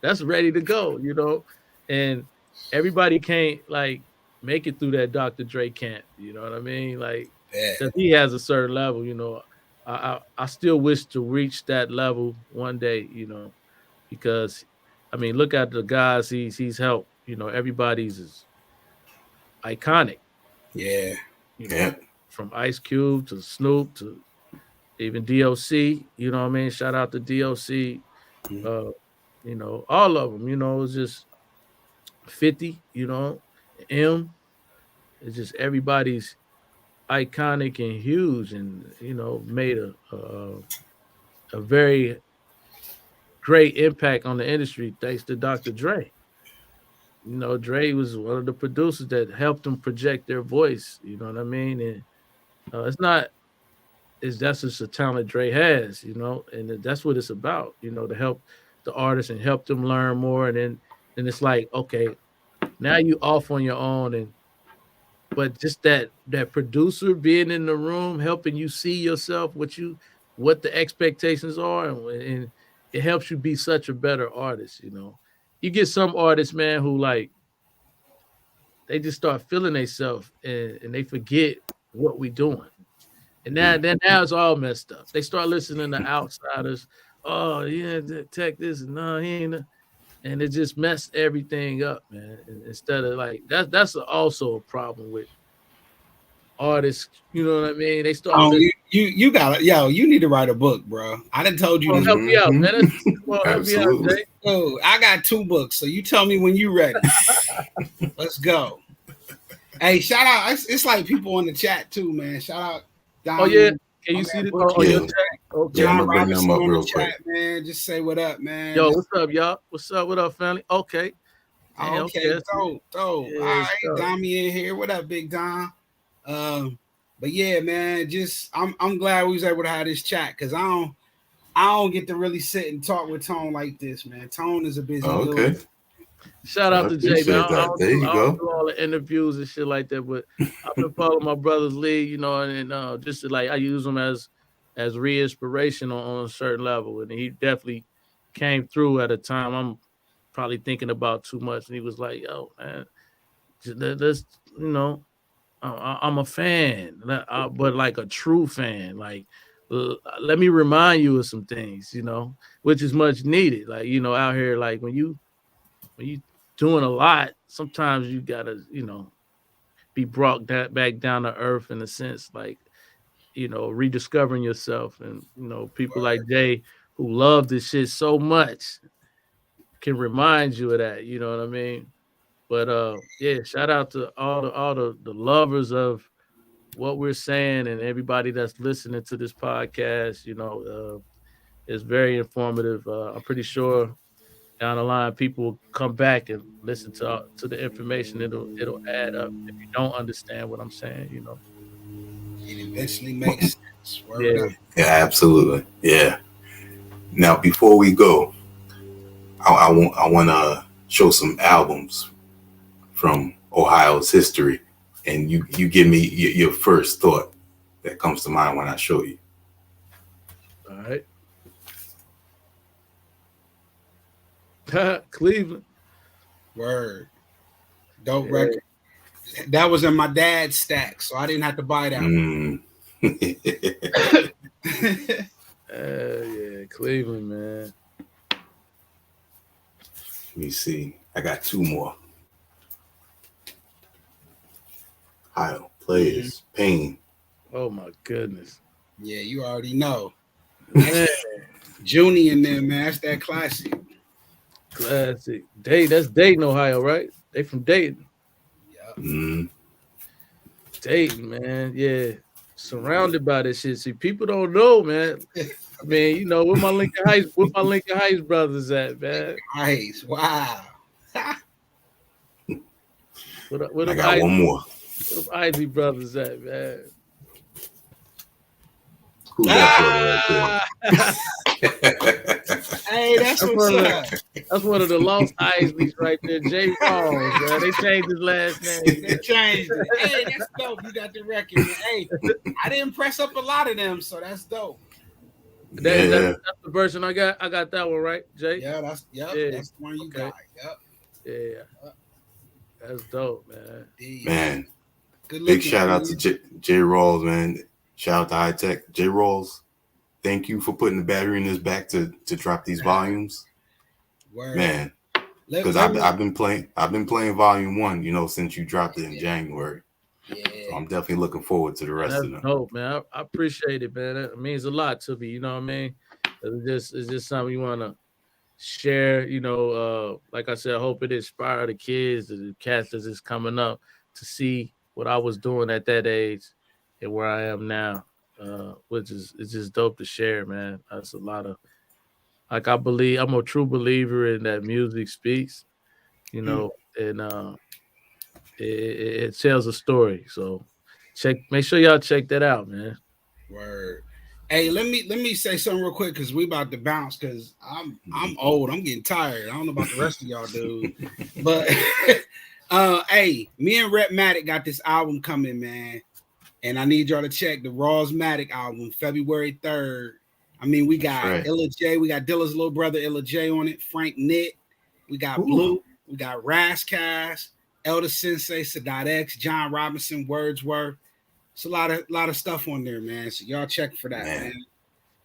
That's ready to go, you know. And everybody can't like make it through that Dr. Dre camp. You know what I mean? Like, because he has a certain level, you know. I still wish to reach that level one day, you know, because I mean, look at the guys he's helped. You know, everybody's is iconic. Yeah. You know, from Ice Cube to Snoop to even DOC. You know what I mean? Shout out to DOC. You know, all of them. You know, it's just 50. You know, M. It's just everybody's iconic and huge, and you know, made a very great impact on the industry thanks to Dr. Dre. You know, Dre was one of the producers that helped them project their voice. You know what I mean? And that's just a talent Dre has, you know, and that's what it's about, you know, to help the artists and help them learn more. And then it's like, okay, now you off on your own, but just that producer being in the room, helping you see yourself, what the expectations are, and it helps you be such a better artist, you know. You get some artists, man, who like they just start feeling themselves and they forget what we doing. And now it's all messed up. They start listening to outsiders. Oh, yeah, Tech this and no, he ain't. And it just messed everything up, man. And instead of like that's also a problem with artists. You know what I mean? They start. You got it. Yo, you need to write a book, bro. I done told you. Help me out, man. Help me out, Jay. Oh, I got 2 books, so you tell me when you ready. Let's go. Hey, shout out! It's like people in the chat too, man. Shout out. Don, oh yeah, can you see it on your chat? Okay. Yeah, I'm gonna bring them up real quick, man. Just say what up, man. Yo, what's up, y'all? What's up? What up, family? Okay. Okay, dope. All right, Don, me in here. What up, Big Don? But yeah, man, I'm glad we was able to have this chat because I don't get to really sit and talk with Tone like this, man. Tone is a busy dude. Shout out to Jay, man. I don't there you go. do all the interviews and shit like that, but I've been following my brother's lead, you know, and just to, like, I use him as re-inspiration on a certain level, and he definitely came through at a time I'm probably thinking about too much, and he was like, "Yo, man, let's, you know, I'm a fan, but like a true fan. Like, let me remind you of some things, you know, which is much needed. Like, you know, out here, like when you doing a lot, sometimes you gotta, you know, be brought back down to earth in a sense, like, you know, rediscovering yourself. And, you know, people like Jay who love this shit so much can remind you of that, you know what I mean? But yeah, shout out to all the lovers of what we're saying and everybody that's listening to this podcast. You know, it's very informative. I'm pretty sure down the line people will come back and listen to the information. It'll add up if you don't understand what I'm saying, you know. It eventually makes sense. Yeah, absolutely. Yeah. Now, before we go, I want to show some albums from Ohio's history, and you give me your first thought that comes to mind when I show you. All right. Cleveland. Word. Dope record. That was in my dad's stack, so I didn't have to buy that one. Yeah, Cleveland, man. Let me see. I got two more. Ohio Players, Pain. Oh my goodness. Yeah, you already know. Junie in there, man. That's that classic. Classic. That's Dayton, Ohio, right? They from Dayton. Yeah. Dayton, man. Yeah. Surrounded by this shit. See, people don't know, man. I mean, you know, where my Lincoln Heights brothers at, man? Heights, wow. I got one more. Where the Isley brothers at, man? Who's that right Hey, that's what's up. That's one of the lost Isleys right there, Jay Rawls, man. They changed his last name. They changed it. Hey, that's dope. You got the record. Hey, I didn't press up a lot of them, so that's dope. That's the version I got. I got that one, right, Jay? Yeah, that's the one you got. Yep. Yeah. That's dope, man. Man. Big shout out to Jay Rawls, man. Shout out to Hi-Tek. Jay Rawls, thank you for putting the battery in his back to drop these volumes. Word. Man. Because I've been playing volume 1, you know, since you dropped it in January. Yeah. So I'm definitely looking forward to the rest of them. Dope, man. I appreciate it, man. It means a lot to me, you know what I mean? It's just something you want to share, you know. Like I said, I hope it inspire the kids, the cats that is coming up to see what I was doing at that age and where I am now, which is it's just dope to share, man. That's a lot of, like, I'm a true believer in that music speaks, you know, and it tells a story. So make sure y'all check that out, man. Word. Hey, let me say something real quick because we about to bounce because I'm old. I'm getting tired. I don't know about the rest of y'all dudes. But hey, me and Rep Matic got this album coming, man. And I need y'all to check the Rawls Matic album, February 3rd. I mean, we got Illa J, we got Dilla's little brother Illa J on it, Frank Nitt, we got Blue, we got Razzcast, Elder Sensei, Sadat X, John Robinson, Wordsworth. It's a lot of stuff on there, man. So y'all check for that, man.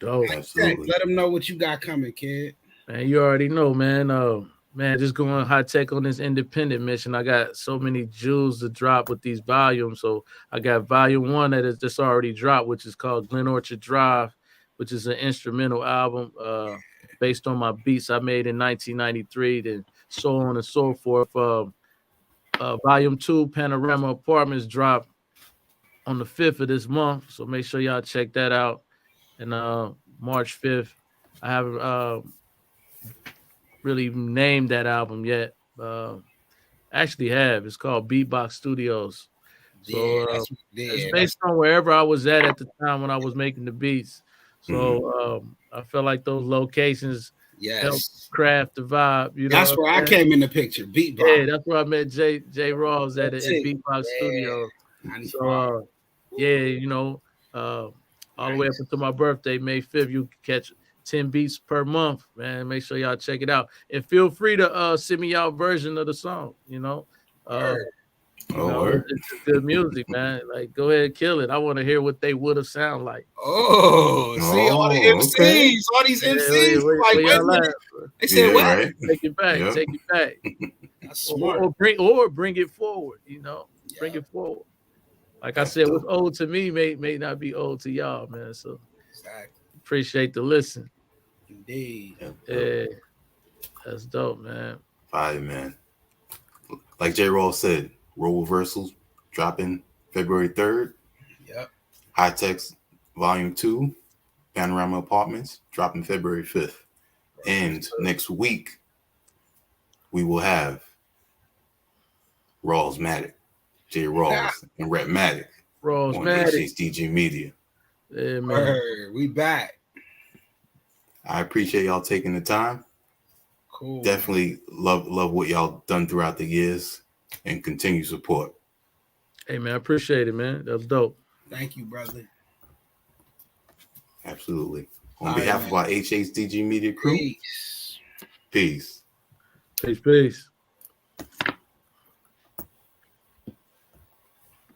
Dope. Absolutely. Let them know what you got coming, kid. Man, you already know, man. Man, just going Hi-Tek on this independent mission. I got so many jewels to drop with these volumes. So I got volume 1 that is just already dropped, which is called Glen Orchard Drive, which is an instrumental album based on my beats I made in 1993, and so on and so forth. Volume 2, Panorama Apartments, dropped on the 5th of this month. So make sure y'all check that out. And March 5th, I haven't really named that album yet. Actually have. It's called Beatbox Studios. So it's based on wherever I was at the time when I was making the beats. So I felt like those locations Yes. craft the vibe. You know, that's where I came in the picture. Beatbox. Yeah, that's where I met J Rawls at Beatbox Studio. So yeah, you know, all the way up until my birthday, May 5th, you can catch 10 beats per month, man. Make sure y'all check it out. And feel free to send me y'all version of the song, you know. It's good music, man. Like, go ahead and kill it. I want to hear what they would have sound like. See all the MCs, all these MCs. They said, "What? Right. Take it back, take it back." That's smart. Or bring it forward. You know, bring it forward. Like I said, what's old to me may not be old to y'all, man. So appreciate the listen. Indeed. Yeah, that's dope, man. Fire, man. Like J. Rawls said, role reversals dropping February 3rd. Yep. Hi-Tek's Volume 2, Panorama Apartments, dropping February 5th. And next week, we will have Rawls-Matic, J. Rawls and Rap-Matic on HHDG Media. Yeah, man. We back. I appreciate y'all taking the time. Cool. Definitely love what y'all done throughout the years and continue support. Hey, man, I appreciate it, man. That was dope. Thank you, brother. Absolutely. On behalf of our HHDG Media crew, peace. Peace.